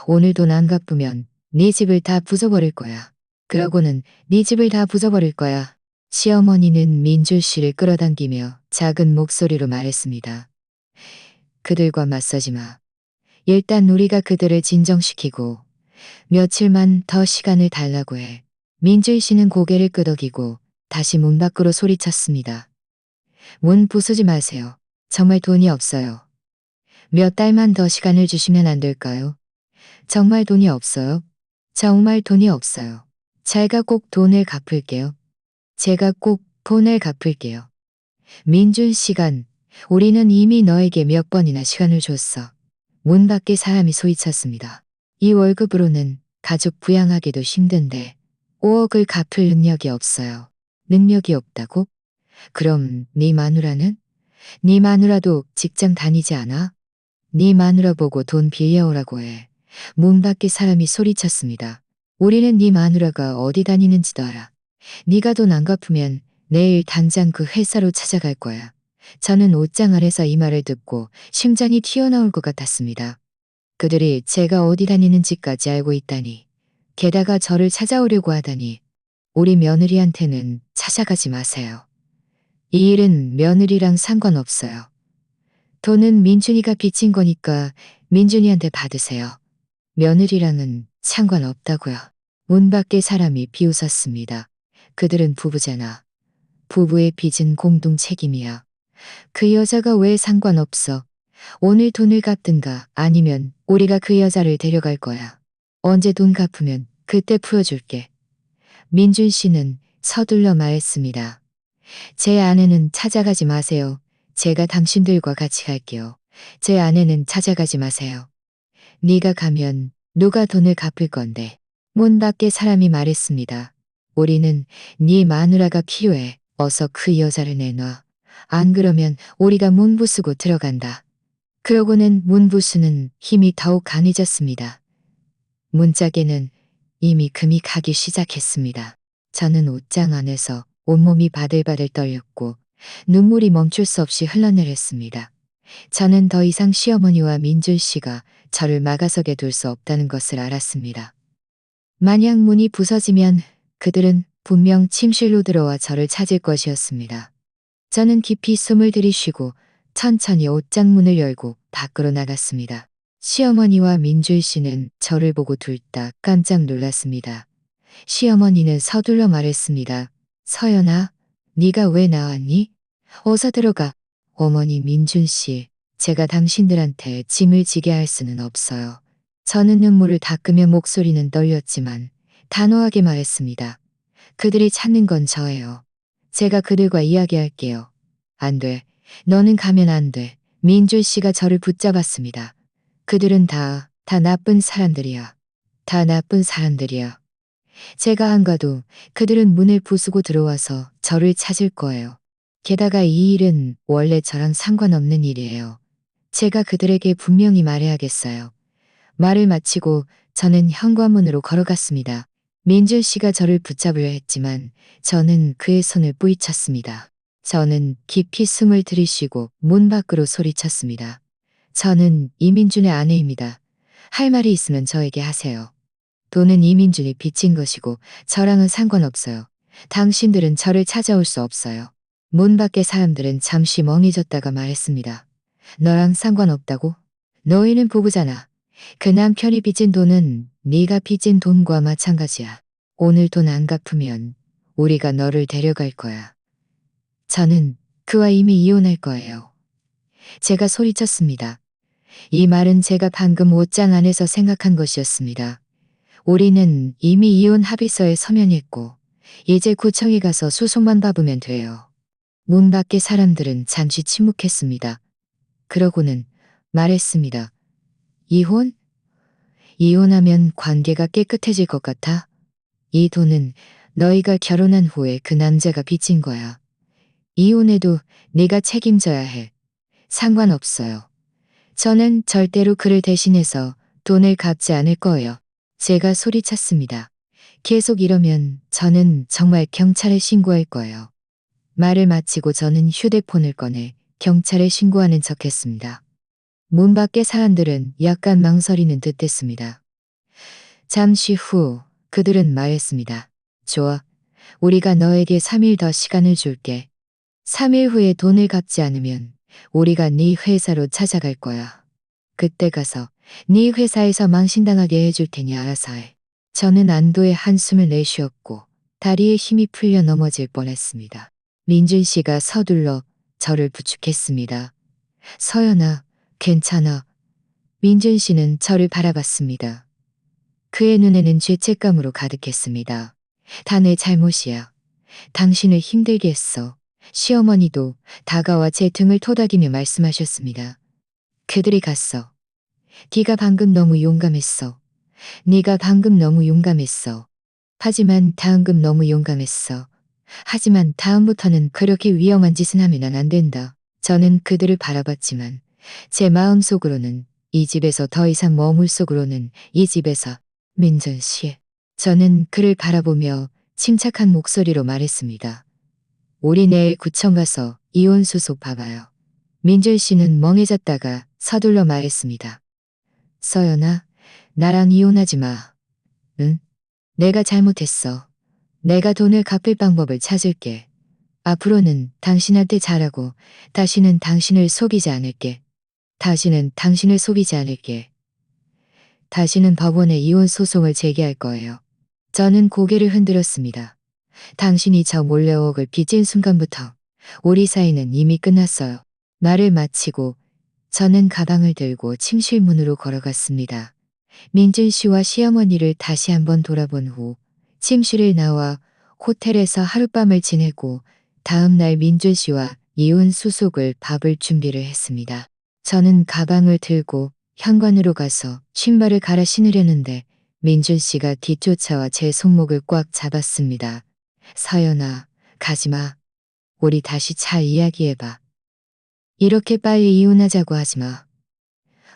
오늘 돈 안 갚으면 네 집을 다 부숴버릴 거야. 그러고는 네 집을 다 부숴버릴 거야. 시어머니는 민준 씨를 끌어당기며 작은 목소리로 말했습니다. 그들과 맞서지 마. 일단 우리가 그들을 진정시키고 며칠만 더 시간을 달라고 해. 민준 씨는 고개를 끄덕이고 다시 문 밖으로 소리쳤습니다. 문 부수지 마세요. 정말 돈이 없어요. 몇 달만 더 시간을 주시면 안 될까요? 정말 돈이 없어요. 정말 돈이 없어요. 제가 꼭 돈을 갚을게요. 제가 꼭 돈을 갚을게요. 민준 시간, 우리는 이미 너에게 몇 번이나 시간을 줬어. 문 밖에 사람이 소리쳤습니다. 이 월급으로는 가족 부양하기도 힘든데 5억을 갚을 능력이 없어요. 능력이 없다고? 그럼 네 마누라는? 네 마누라도 직장 다니지 않아? 네 마누라 보고 돈 빌려오라고 해. 문 밖에 사람이 소리쳤습니다. 우리는 네 마누라가 어디 다니는지도 알아. 네가 돈 안 갚으면 내일 당장 그 회사로 찾아갈 거야. 저는 옷장 아래서 이 말을 듣고 심장이 튀어나올 것 같았습니다. 그들이 제가 어디 다니는지까지 알고 있다니. 게다가 저를 찾아오려고 하다니. 우리 며느리한테는 찾아가지 마세요. 이 일은 며느리랑 상관없어요. 돈은 민준이가 빚진 거니까 민준이한테 받으세요. 며느리랑은 상관없다고요. 문 밖에 사람이 비웃었습니다. 그들은 부부잖아. 부부의 빚은 공동 책임이야. 그 여자가 왜 상관없어? 오늘 돈을 갚든가 아니면 우리가 그 여자를 데려갈 거야. 언제 돈 갚으면 그때 풀어줄게. 민준 씨는 서둘러 말했습니다. 제 아내는 찾아가지 마세요. 제가 당신들과 같이 갈게요. 제 아내는 찾아가지 마세요. 네가 가면 누가 돈을 갚을 건데. 문 밖에 사람이 말했습니다. 우리는 네 마누라가 필요해. 어서 그 여자를 내놔. 안 그러면 우리가 문 부수고 들어간다. 그러고는 문 부수는 힘이 더욱 강해졌습니다. 문짝에는 이미 금이 가기 시작했습니다. 저는 옷장 안에서 온몸이 바들바들 떨렸고 눈물이 멈출 수 없이 흘러내렸습니다. 저는 더 이상 시어머니와 민준 씨가 저를 막아서게 둘 수 없다는 것을 알았습니다. 만약 문이 부서지면 그들은 분명 침실로 들어와 저를 찾을 것이었습니다. 저는 깊이 숨을 들이쉬고 천천히 옷장 문을 열고 밖으로 나갔습니다. 시어머니와 민준 씨는 저를 보고 둘 다 깜짝 놀랐습니다. 시어머니는 서둘러 말했습니다. 서연아, 네가 왜 나왔니? 어서 들어가. 어머니 민준 씨, 제가 당신들한테 짐을 지게 할 수는 없어요. 저는 눈물을 닦으며 목소리는 떨렸지만 단호하게 말했습니다. 그들이 찾는 건 저예요. 제가 그들과 이야기할게요. 안 돼. 너는 가면 안 돼. 민준 씨가 저를 붙잡았습니다. 그들은 다 나쁜 사람들이야. 다 나쁜 사람들이야. 제가 안 가도 그들은 문을 부수고 들어와서 저를 찾을 거예요. 게다가 이 일은 원래 저랑 상관없는 일이에요. 제가 그들에게 분명히 말해야겠어요. 말을 마치고 저는 현관문으로 걸어갔습니다. 민준 씨가 저를 붙잡으려 했지만 저는 그의 손을 뿌리쳤습니다. 저는 깊이 숨을 들이쉬고 문 밖으로 소리쳤습니다. 저는 이민준의 아내입니다. 할 말이 있으면 저에게 하세요. 돈은 이민준이 빚진 것이고 저랑은 상관없어요. 당신들은 저를 찾아올 수 없어요. 문 밖의 사람들은 잠시 멍해졌다가 말했습니다. 너랑 상관없다고? 너희는 부부잖아. 그 남편이 빚진 돈은 네가 빚진 돈과 마찬가지야. 오늘 돈 안 갚으면 우리가 너를 데려갈 거야. 저는 그와 이미 이혼할 거예요. 제가 소리쳤습니다. 이 말은 제가 방금 옷장 안에서 생각한 것이었습니다. 우리는 이미 이혼 합의서에 서명했고 이제 구청에 가서 소송만 밟으면 돼요. 문 밖의 사람들은 잠시 침묵했습니다. 그러고는 말했습니다. 이혼? 이혼하면 관계가 깨끗해질 것 같아? 이 돈은 너희가 결혼한 후에 그 남자가 빚진 거야. 이혼해도 네가 책임져야 해. 상관없어요. 저는 절대로 그를 대신해서 돈을 갚지 않을 거예요. 제가 소리쳤습니다. 계속 이러면 저는 정말 경찰에 신고할 거예요. 말을 마치고 저는 휴대폰을 꺼내 경찰에 신고하는 척했습니다. 문 밖의 사람들은 약간 망설이는 듯 했습니다. 잠시 후 그들은 말했습니다. 좋아. 우리가 너에게 3일 더 시간을 줄게. 3일 후에 돈을 갚지 않으면 우리가 네 회사로 찾아갈 거야. 그때 가서 네 회사에서 망신당하게 해줄 테니 알아서 해. 저는 안도의 한숨을 내쉬었고 다리에 힘이 풀려 넘어질 뻔했습니다. 민준 씨가 서둘러 저를 부축했습니다. 서연아, 괜찮아. 민준 씨는 저를 바라봤습니다. 그의 눈에는 죄책감으로 가득했습니다. 다 내 잘못이야. 당신을 힘들게 했어. 시어머니도 다가와 제 등을 토닥이며 말씀하셨습니다. 그들이 갔어. 네가 방금 너무 용감했어. 네가 방금 너무 용감했어. 하지만 다음금 너무 용감했어. 하지만 다음부터는 그렇게 위험한 짓은 하면 안 된다. 저는 그들을 바라봤지만 제 마음속으로는 이 집에서 더 이상 머물 속으로는 이 집에서 민준 씨. 저는 그를 바라보며 침착한 목소리로 말했습니다. 우리 내일 구청 가서 이혼 수속 봐봐요. 민준 씨는 멍해졌다가 서둘러 말했습니다. 서연아, 나랑 이혼하지 마. 응? 내가 잘못했어. 내가 돈을 갚을 방법을 찾을게. 앞으로는 당신한테 잘하고 다시는 당신을 속이지 않을게. 다시는 당신을 속이지 않을게. 다시는 법원에 이혼 소송을 제기할 거예요. 저는 고개를 흔들었습니다. 당신이 저 몰래 5억을 빚진 순간부터 우리 사이는 이미 끝났어요. 말을 마치고 저는 가방을 들고 침실문으로 걸어갔습니다. 민준 씨와 시어머니를 다시 한번 돌아본 후 침실을 나와 호텔에서 하룻밤을 지내고 다음 날 민준 씨와 이혼 수속을 밥을 준비를 했습니다. 저는 가방을 들고 현관으로 가서 신발을 갈아 신으려는데 민준 씨가 뒤쫓아와 제 손목을 꽉 잡았습니다. 서연아, 가지마. 우리 다시 잘 이야기해봐. 이렇게 빨리 이혼하자고 하지마.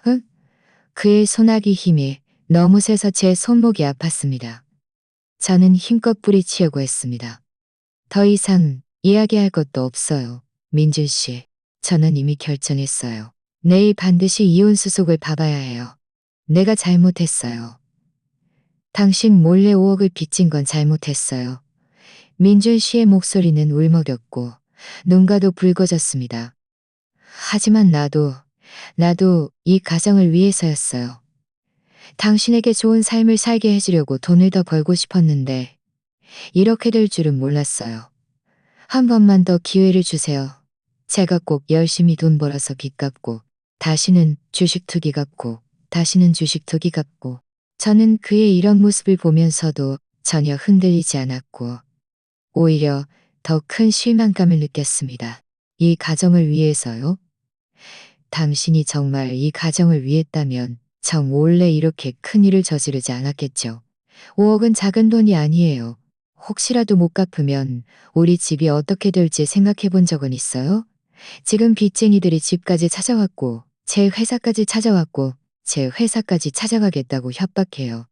응? 그의 손아귀 힘이 너무 세서 제 손목이 아팠습니다. 저는 힘껏 뿌리치려고 했습니다. 더 이상 이야기할 것도 없어요. 민준 씨, 저는 이미 결정했어요. 내일 반드시 이혼 수속을 봐봐야 해요. 내가 잘못했어요. 당신 몰래 5억을 빚진 건 잘못했어요. 민준 씨의 목소리는 울먹였고 눈가도 붉어졌습니다. 하지만 나도 이 가정을 위해서였어요. 당신에게 좋은 삶을 살게 해주려고 돈을 더 벌고 싶었는데 이렇게 될 줄은 몰랐어요. 한 번만 더 기회를 주세요. 제가 꼭 열심히 돈 벌어서 빚 갚고 다시는 주식 투기 같고, 다시는 주식 투기 같고. 저는 그의 이런 모습을 보면서도 전혀 흔들리지 않았고, 오히려 더 큰 실망감을 느꼈습니다. 이 가정을 위해서요? 당신이 정말 이 가정을 위했다면 정 몰래 이렇게 큰일을 저지르지 않았겠죠. 5억은 작은 돈이 아니에요. 혹시라도 못 갚으면 우리 집이 어떻게 될지 생각해 본 적은 있어요? 지금 빚쟁이들이 집까지 찾아왔고, 제 회사까지 찾아왔고, 제 회사까지 찾아가겠다고 협박해요.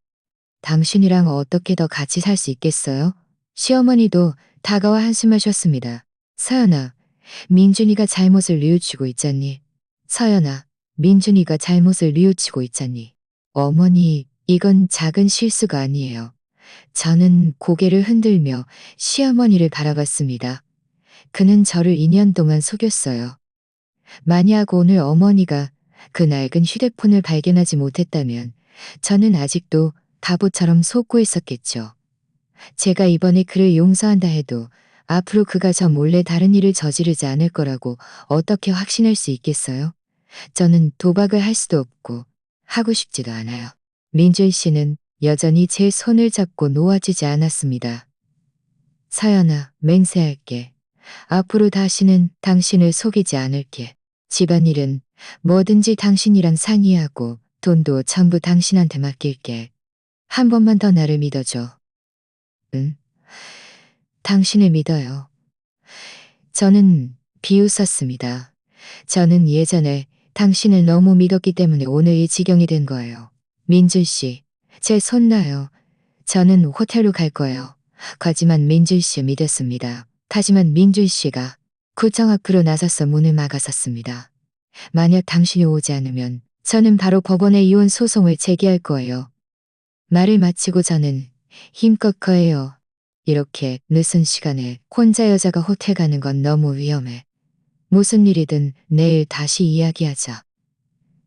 당신이랑 어떻게 더 같이 살 수 있겠어요? 시어머니도 다가와 한숨을 쉬었습니다. 서연아, 민준이가 잘못을 뉘우치고 있잖니. 서연아, 민준이가 잘못을 뉘우치고 있잖니. 어머니, 이건 작은 실수가 아니에요. 저는 고개를 흔들며 시어머니를 바라봤습니다. 그는 저를 2년 동안 속였어요. 만약 오늘 어머니가 그 낡은 휴대폰을 발견하지 못했다면 저는 아직도 바보처럼 속고 있었겠죠. 제가 이번에 그를 용서한다 해도 앞으로 그가 저 몰래 다른 일을 저지르지 않을 거라고 어떻게 확신할 수 있겠어요? 저는 도박을 할 수도 없고 하고 싶지도 않아요. 민준 씨는 여전히 제 손을 잡고 놓아지지 않았습니다. 서연아, 맹세할게. 앞으로 다시는 당신을 속이지 않을게. 집안일은 뭐든지 당신이랑 상의하고 돈도 전부 당신한테 맡길게. 한 번만 더 나를 믿어줘. 응? 당신을 믿어요. 저는 비웃었습니다. 저는 예전에 당신을 너무 믿었기 때문에 오늘 이 지경이 된 거예요. 민준 씨, 제 손 놔요. 저는 호텔로 갈 거예요. 하지만 민준 씨 믿었습니다. 하지만 민준 씨가 구청 앞으로 나서서 문을 막아섰습니다. 만약 당신이 오지 않으면 저는 바로 법원에 이혼 소송을 제기할 거예요. 말을 마치고 저는 힘껏 거예요. 이렇게 늦은 시간에 혼자 여자가 호텔 가는 건 너무 위험해. 무슨 일이든 내일 다시 이야기하자.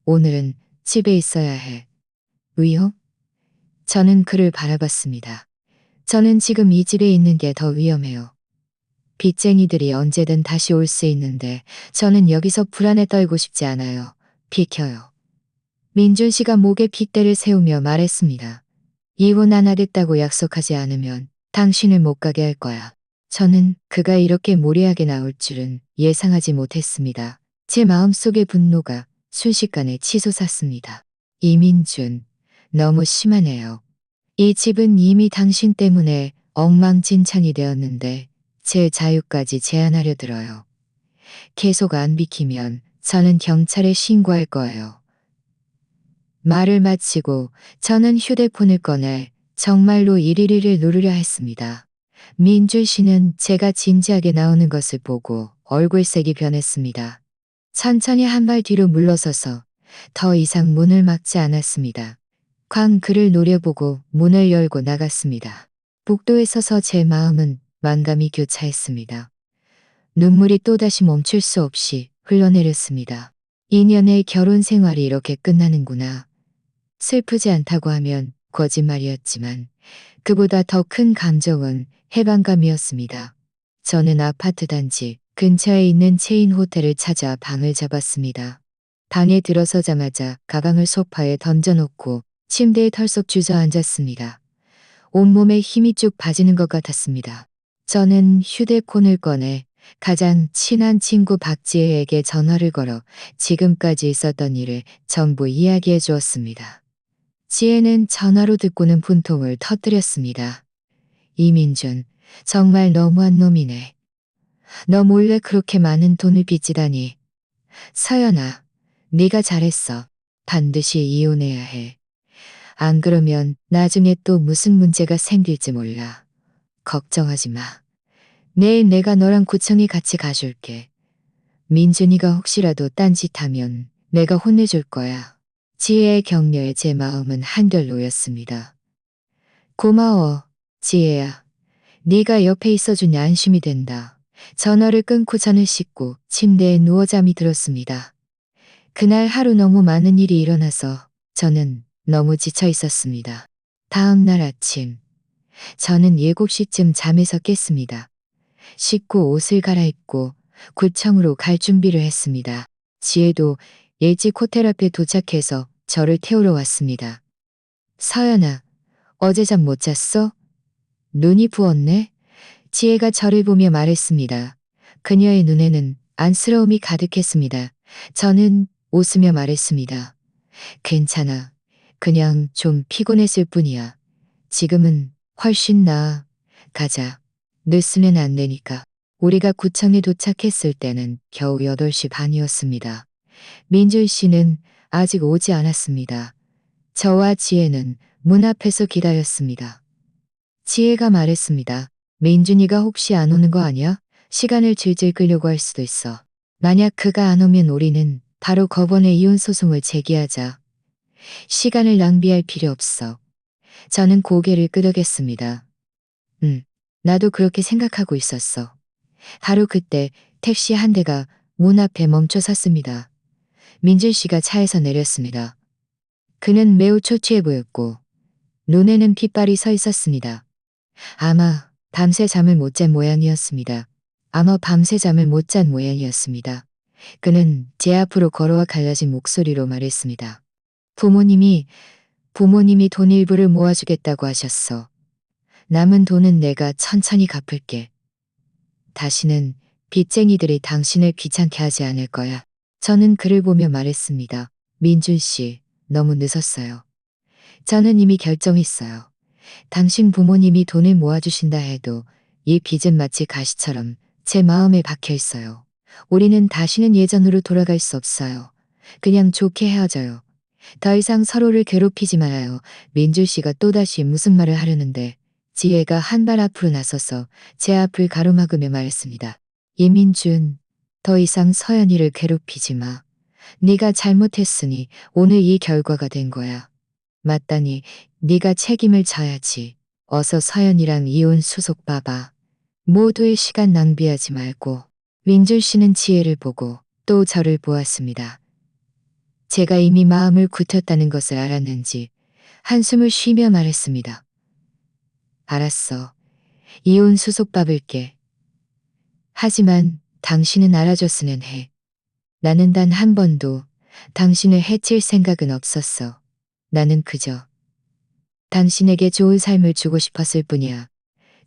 오늘은 집에 있어야 해. 위험? 저는 그를 바라봤습니다. 저는 지금 이 집에 있는 게 더 위험해요. 빚쟁이들이 언제든 다시 올 수 있는데 저는 여기서 불안에 떨고 싶지 않아요. 비켜요. 민준 씨가 목에 핏대를 세우며 말했습니다. 이혼 안 하겠다고 약속하지 않으면 당신을 못 가게 할 거야. 저는 그가 이렇게 무리하게 나올 줄은 예상하지 못했습니다. 제 마음속의 분노가 순식간에 치솟았습니다. 이민준, 너무 심하네요. 이 집은 이미 당신 때문에 엉망진창이 되었는데 제 자유까지 제한하려 들어요. 계속 안 비키면 저는 경찰에 신고할 거예요. 말을 마치고 저는 휴대폰을 꺼내 정말로 112를 누르려 했습니다. 민준 씨는 제가 진지하게 나오는 것을 보고 얼굴색이 변했습니다. 천천히 한 발 뒤로 물러서서 더 이상 문을 막지 않았습니다. 쾅 그를 노려보고 문을 열고 나갔습니다. 복도에 서서 제 마음은 만감이 교차했습니다. 눈물이 또다시 멈출 수 없이 흘러내렸습니다. 2년의 결혼 생활이 이렇게 끝나는구나. 슬프지 않다고 하면 거짓말이었지만 그보다 더 큰 감정은 해방감이었습니다. 저는 아파트 단지 근처에 있는 체인 호텔을 찾아 방을 잡았습니다. 방에 들어서자마자 가방을 소파에 던져놓고 침대에 털썩 주저앉았습니다. 온몸에 힘이 쭉 빠지는 것 같았습니다. 저는 휴대폰을 꺼내 가장 친한 친구 박지혜에게 전화를 걸어 지금까지 있었던 일을 전부 이야기해 주었습니다. 지혜는 전화로 듣고는 분통을 터뜨렸습니다. 이민준, 정말 너무한 놈이네. 너 몰래 그렇게 많은 돈을 빚지다니. 서연아, 네가 잘했어. 반드시 이혼해야 해. 안 그러면 나중에 또 무슨 문제가 생길지 몰라. 걱정하지 마. 내일 내가 너랑 구청에 같이 가줄게. 민준이가 혹시라도 딴짓하면 내가 혼내줄 거야. 지혜의 격려에 제 마음은 한결 놓였습니다. 고마워, 지혜야. 네가 옆에 있어주니 안심이 된다. 전화를 끊고 잔을 씻고 침대에 누워 잠이 들었습니다. 그날 하루 너무 많은 일이 일어나서 저는 너무 지쳐 있었습니다. 다음 날 아침, 저는 7시쯤 잠에서 깼습니다. 씻고 옷을 갈아입고 구청으로 갈 준비를 했습니다. 지혜도 일찍 호텔 앞에 도착해서 저를 태우러 왔습니다. 서연아, 어제 잠 못 잤어? 눈이 부었네? 지혜가 저를 보며 말했습니다. 그녀의 눈에는 안쓰러움이 가득했습니다. 저는 웃으며 말했습니다. 괜찮아. 그냥 좀 피곤했을 뿐이야. 지금은 훨씬 나아. 가자. 늦으면 안 되니까. 우리가 구청에 도착했을 때는 겨우 8시 반이었습니다. 민준 씨는 아직 오지 않았습니다. 저와 지혜는 문 앞에서 기다렸습니다. 지혜가 말했습니다. 민준이가 혹시 안 오는 거 아니야? 시간을 질질 끌려고 할 수도 있어. 만약 그가 안 오면 우리는 바로 법원에 이혼 소송을 제기하자. 시간을 낭비할 필요 없어. 저는 고개를 끄덕였습니다. 나도 그렇게 생각하고 있었어. 바로 그때 택시 한 대가 문 앞에 멈춰 섰습니다. 민준 씨가 차에서 내렸습니다. 그는 매우 초췌해 보였고 눈에는 핏발이 서 있었습니다. 아마 밤새 잠을 못 잔 모양이었습니다. 그는 제 앞으로 걸어와 갈라진 목소리로 말했습니다. 부모님이 돈 일부를 모아주겠다고 하셨어. 남은 돈은 내가 천천히 갚을게. 다시는 빚쟁이들이 당신을 귀찮게 하지 않을 거야. 저는 그를 보며 말했습니다. 민준 씨, 너무 늦었어요. 저는 이미 결정했어요. 당신 부모님이 돈을 모아주신다 해도 이 빚은 마치 가시처럼 제 마음에 박혀 있어요. 우리는 다시는 예전으로 돌아갈 수 없어요. 그냥 좋게 헤어져요. 더 이상 서로를 괴롭히지 말아요. 민준 씨가 또다시 무슨 말을 하려는데 지혜가 한 발 앞으로 나서서 제 앞을 가로막으며 말했습니다. 이민준, 더 이상 서연이를 괴롭히지 마. 네가 잘못했으니 오늘 이 결과가 된 거야. 맞다니 네가 책임을 져야지. 어서 서연이랑 이혼 수속 봐봐. 모두의 시간 낭비하지 말고. 민준 씨는 지혜를 보고 또 저를 보았습니다. 제가 이미 마음을 굳혔다는 것을 알았는지 한숨을 쉬며 말했습니다. 알았어. 이혼 수속 밟을게. 하지만 당신은 알아줬으면 해. 나는 단 한 번도 당신을 해칠 생각은 없었어. 나는 그저 당신에게 좋은 삶을 주고 싶었을 뿐이야.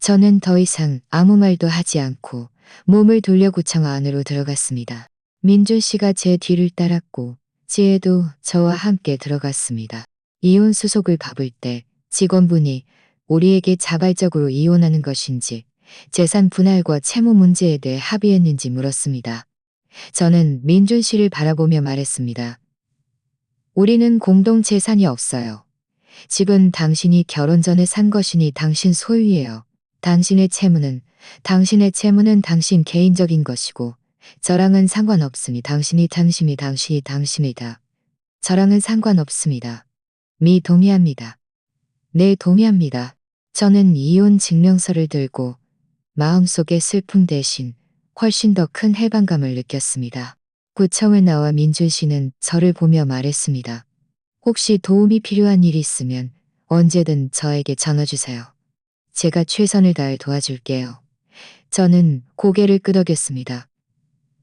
저는 더 이상 아무 말도 하지 않고 몸을 돌려 구청 안으로 들어갔습니다. 민준 씨가 제 뒤를 따랐고 지혜도 저와 함께 들어갔습니다. 이혼 수속을 밟을 때 직원분이 우리에게 자발적으로 이혼하는 것인지 재산 분할과 채무 문제에 대해 합의했는지 물었습니다. 저는 민준 씨를 바라보며 말했습니다. 우리는 공동 재산이 없어요. 집은 당신이 결혼 전에 산 것이니 당신 소유예요. 당신의 채무는 당신 개인적인 것이고 저랑은 상관없으니 당신이다. 저랑은 상관없습니다. 동의합니다. 네, 동의합니다. 저는 이혼 증명서를 들고 마음속의 슬픔 대신 훨씬 더 큰 해방감을 느꼈습니다. 구청을 나와 민준 씨는 저를 보며 말했습니다. 혹시 도움이 필요한 일이 있으면 언제든 저에게 전화 주세요. 제가 최선을 다해 도와줄게요. 저는 고개를 끄덕였습니다.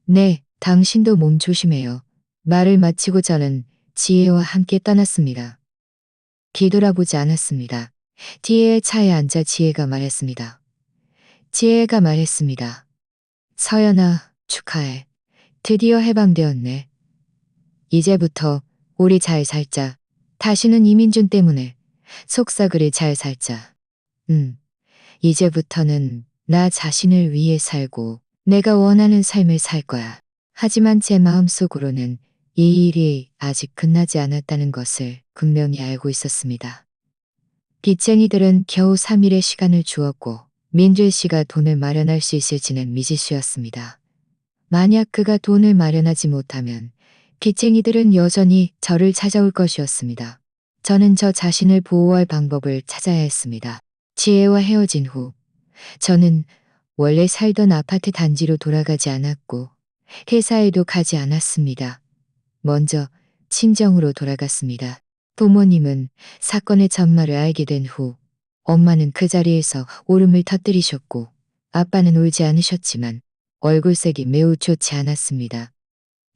네, 당신도 몸 조심해요. 말을 마치고 저는 지혜와 함께 떠났습니다. 뒤돌아보지 않았습니다. 뒤에 차에 앉아 지혜가 말했습니다. 서연아, 축하해. 드디어 해방되었네. 이제부터 우리 잘 살자. 다시는 이민준 때문에 속삭으리 잘 살자. 이제부터는 나 자신을 위해 살고 내가 원하는 삶을 살 거야. 하지만 제 마음속으로는 이 일이 아직 끝나지 않았다는 것을 분명히 알고 있었습니다. 빚쟁이들은 겨우 3일의 시간을 주었고 민준 씨가 돈을 마련할 수 있을지는 미지수였습니다. 만약 그가 돈을 마련하지 못하면 빚쟁이들은 여전히 저를 찾아올 것이었습니다. 저는 저 자신을 보호할 방법을 찾아야 했습니다. 지혜와 헤어진 후 저는 원래 살던 아파트 단지로 돌아가지 않았고 회사에도 가지 않았습니다. 먼저 친정으로 돌아갔습니다. 부모님은 사건의 전말을 알게 된 후 엄마는 그 자리에서 울음을 터뜨리셨고 아빠는 울지 않으셨지만 얼굴색이 매우 좋지 않았습니다.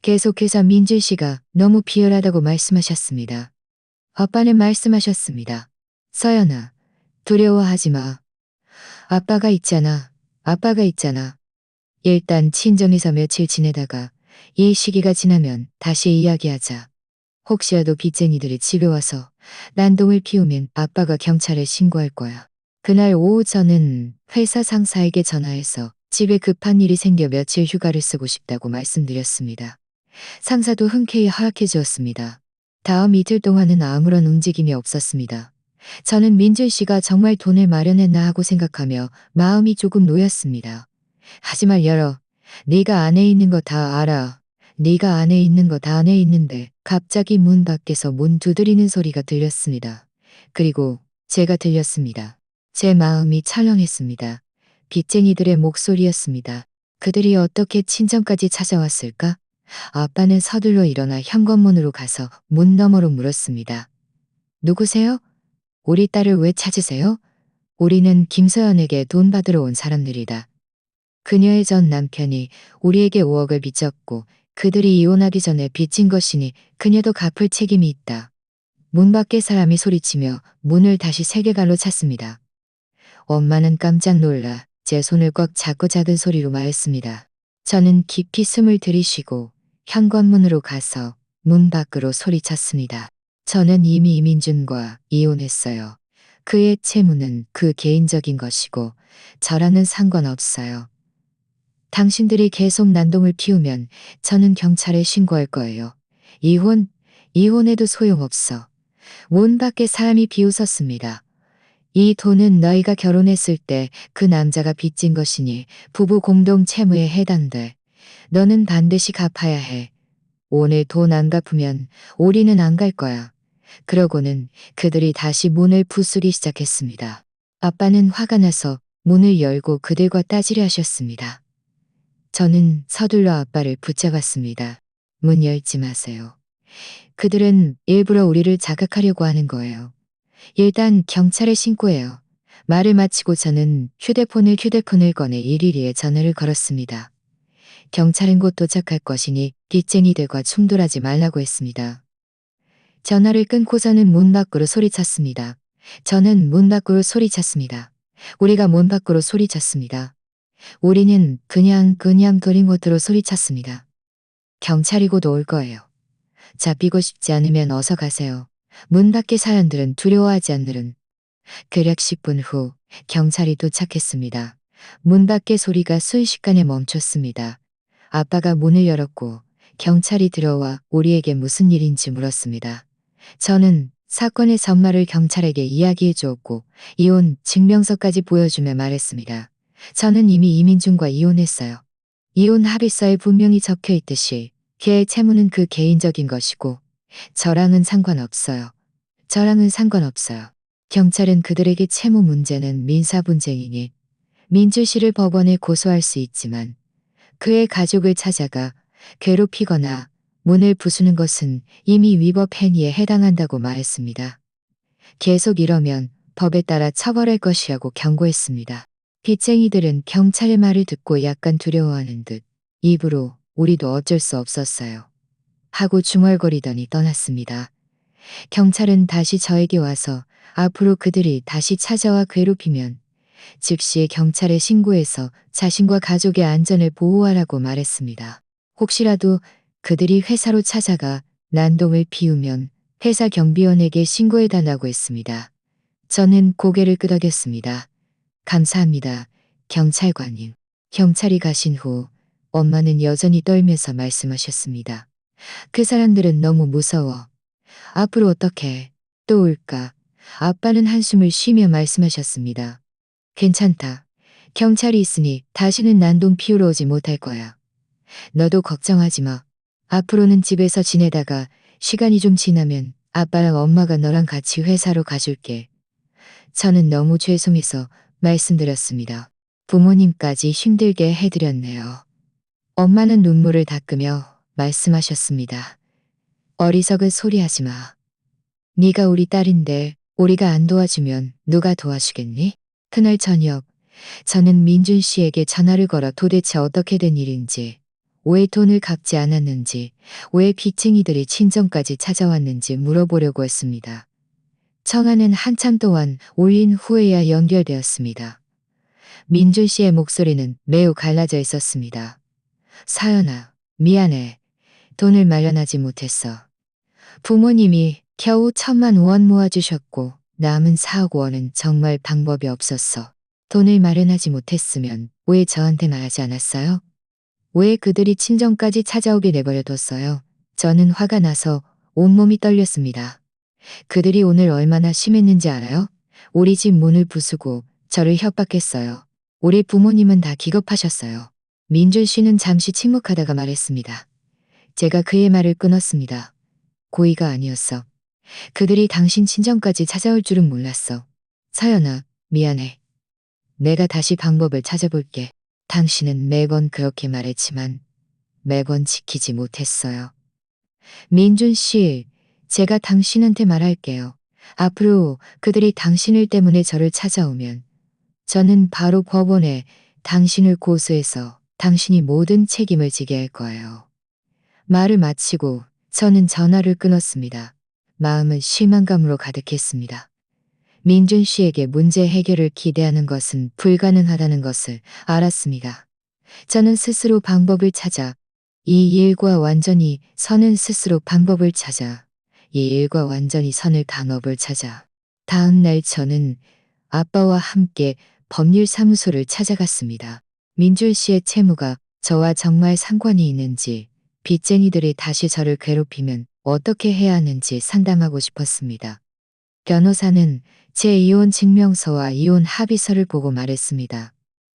계속해서 민준 씨가 너무 비열하다고 말씀하셨습니다. 아빠는 말씀하셨습니다. 서연아, 두려워하지 마. 아빠가 있잖아. 아빠가 있잖아. 일단 친정에서 며칠 지내다가 이 시기가 지나면 다시 이야기하자. 혹시라도 빚쟁이들이 집에 와서 난동을 피우면 아빠가 경찰에 신고할 거야. 그날 오후 저는 회사 상사에게 전화해서 집에 급한 일이 생겨 며칠 휴가를 쓰고 싶다고 말씀드렸습니다. 상사도 흔쾌히 허락해 주었습니다. 다음 이틀 동안은 아무런 움직임이 없었습니다. 저는 민준 씨가 정말 돈을 마련했나 하고 생각하며 마음이 조금 놓였습니다. 하지만 열어. 네가 안에 있는 거 다 알아. 네가 안에 있는 거 다 안에 있는데 갑자기 문 밖에서 문 두드리는 소리가 들렸습니다. 그리고 제가 들렸습니다. 제 마음이 철렁했습니다. 빚쟁이들의 목소리였습니다. 그들이 어떻게 친정까지 찾아왔을까? 아빠는 서둘러 일어나 현관문으로 가서 문 너머로 물었습니다. 누구세요? 우리 딸을 왜 찾으세요? 우리는 김서연에게 돈 받으러 온 사람들이다. 그녀의 전 남편이 우리에게 5억을 빚졌고 그들이 이혼하기 전에 빚진 것이니 그녀도 갚을 책임이 있다. 문 밖에 사람이 소리치며 문을 다시 세게갈로 찼습니다. 엄마는 깜짝 놀라 제 손을 꽉 잡고 작은 소리로 말했습니다. 저는 깊이 숨을 들이쉬고 현관문으로 가서 문 밖으로 소리쳤습니다. 저는 이미 이민준과 이혼했어요. 그의 채무는 그 개인적인 것이고 저랑은 상관없어요. 당신들이 계속 난동을 피우면 저는 경찰에 신고할 거예요. 이혼해도 소용없어. 문 밖에 사람이 비웃었습니다. 이 돈은 너희가 결혼했을 때 그 남자가 빚진 것이니 부부 공동 채무에 해당돼. 너는 반드시 갚아야 해. 오늘 돈 안 갚으면 우리는 안 갈 거야. 그러고는 그들이 다시 문을 부수기 시작했습니다. 아빠는 화가 나서 문을 열고 그들과 따지려 하셨습니다. 저는 서둘러 아빠를 붙잡았습니다. 문 열지 마세요. 그들은 일부러 우리를 자극하려고 하는 거예요. 일단 경찰에 신고해요. 말을 마치고 저는 휴대폰을 꺼내 일일이에 전화를 걸었습니다. 경찰은 곧 도착할 것이니 빚쟁이들과 충돌하지 말라고 했습니다. 전화를 끊고서는 문 밖으로 소리쳤습니다. 저는 문 밖으로 소리쳤습니다. 우리가 문 밖으로 소리쳤습니다. 우리는 그냥 그린워터로 소리쳤습니다. 경찰이 곧 올 거예요. 잡히고 싶지 않으면 어서 가세요. 문 밖의 사람들은 두려워하지 않느른. 대략 10분 후 경찰이 도착했습니다. 문 밖의 소리가 순식간에 멈췄습니다. 아빠가 문을 열었고 경찰이 들어와 우리에게 무슨 일인지 물었습니다. 저는 사건의 전말을 경찰에게 이야기해 주었고 이혼 증명서까지 보여주며 말했습니다. 저는 이미 이민준과 이혼했어요. 이혼 합의서에 분명히 적혀 있듯이 걔의 채무는 그 개인적인 것이고 저랑은 상관없어요. 저랑은 상관없어요. 경찰은 그들에게 채무 문제는 민사 분쟁이니 민주 씨를 법원에 고소할 수 있지만 그의 가족을 찾아가 괴롭히거나 문을 부수는 것은 이미 위법 행위에 해당한다고 말했습니다. 계속 이러면 법에 따라 처벌할 것이라고 경고했습니다. 빚쟁이들은 경찰의 말을 듣고 약간 두려워하는 듯 입으로 우리도 어쩔 수 없었어요. 하고 중얼거리더니 떠났습니다. 경찰은 다시 저에게 와서 앞으로 그들이 다시 찾아와 괴롭히면 즉시 경찰에 신고해서 자신과 가족의 안전을 보호하라고 말했습니다. 혹시라도 그들이 회사로 찾아가 난동을 피우면 회사 경비원에게 신고해달라고 했습니다. 저는 고개를 끄덕였습니다. 감사합니다. 경찰관님. 경찰이 가신 후 엄마는 여전히 떨면서 말씀하셨습니다. 그 사람들은 너무 무서워. 앞으로 어떻게 또 올까? 아빠는 한숨을 쉬며 말씀하셨습니다. 괜찮다. 경찰이 있으니 다시는 난동 피우러 오지 못할 거야. 너도 걱정하지 마. 앞으로는 집에서 지내다가 시간이 좀 지나면 아빠랑 엄마가 너랑 같이 회사로 가줄게. 저는 너무 죄송해서 말씀드렸습니다. 부모님까지 힘들게 해드렸네요. 엄마는 눈물을 닦으며 말씀하셨습니다. 어리석은 소리 하지 마. 네가 우리 딸인데 우리가 안 도와주면 누가 도와주겠니? 그날 저녁 저는 민준 씨에게 전화를 걸어 도대체 어떻게 된 일인지 왜 돈을 갚지 않았는지, 왜 빚쟁이들이 친정까지 찾아왔는지 물어보려고 했습니다. 청아는 한참 동안 울린 후에야 연결되었습니다. 민준 씨의 목소리는 매우 갈라져 있었습니다. 사연아, 미안해. 돈을 마련하지 못했어. 부모님이 겨우 1,000만 원 모아주셨고 남은 4억 원은 정말 방법이 없었어. 돈을 마련하지 못했으면 왜 저한테 말하지 않았어요? 왜 그들이 친정까지 찾아오게 내버려뒀어요? 저는 화가 나서 온몸이 떨렸습니다. 그들이 오늘 얼마나 심했는지 알아요? 우리 집 문을 부수고 저를 협박했어요. 우리 부모님은 다 기겁하셨어요. 민준 씨는 잠시 침묵하다가 말했습니다. 제가 그의 말을 끊었습니다. 고의가 아니었어. 그들이 당신 친정까지 찾아올 줄은 몰랐어. 서연아, 미안해. 내가 다시 방법을 찾아볼게. 당신은 매번 그렇게 말했지만 매번 지키지 못했어요. 민준 씨, 제가 당신한테 말할게요. 앞으로 그들이 당신을 때문에 저를 찾아오면 저는 바로 법원에 당신을 고소해서 당신이 모든 책임을 지게 할 거예요. 말을 마치고 저는 전화를 끊었습니다. 마음은 실망감으로 가득했습니다. 민준 씨에게 문제 해결을 기대하는 것은 불가능하다는 것을 알았습니다. 저는 스스로 방법을 찾아 이 일과 완전히 선을 스스로 방법을 찾아 이 일과 완전히 선을 방법을 찾아 다음 날 저는 아빠와 함께 법률사무소를 찾아갔습니다. 민준 씨의 채무가 저와 정말 상관이 있는지 빚쟁이들이 다시 저를 괴롭히면 어떻게 해야 하는지 상담하고 싶었습니다. 변호사는 제 이혼 증명서와 이혼 합의서를 보고 말했습니다.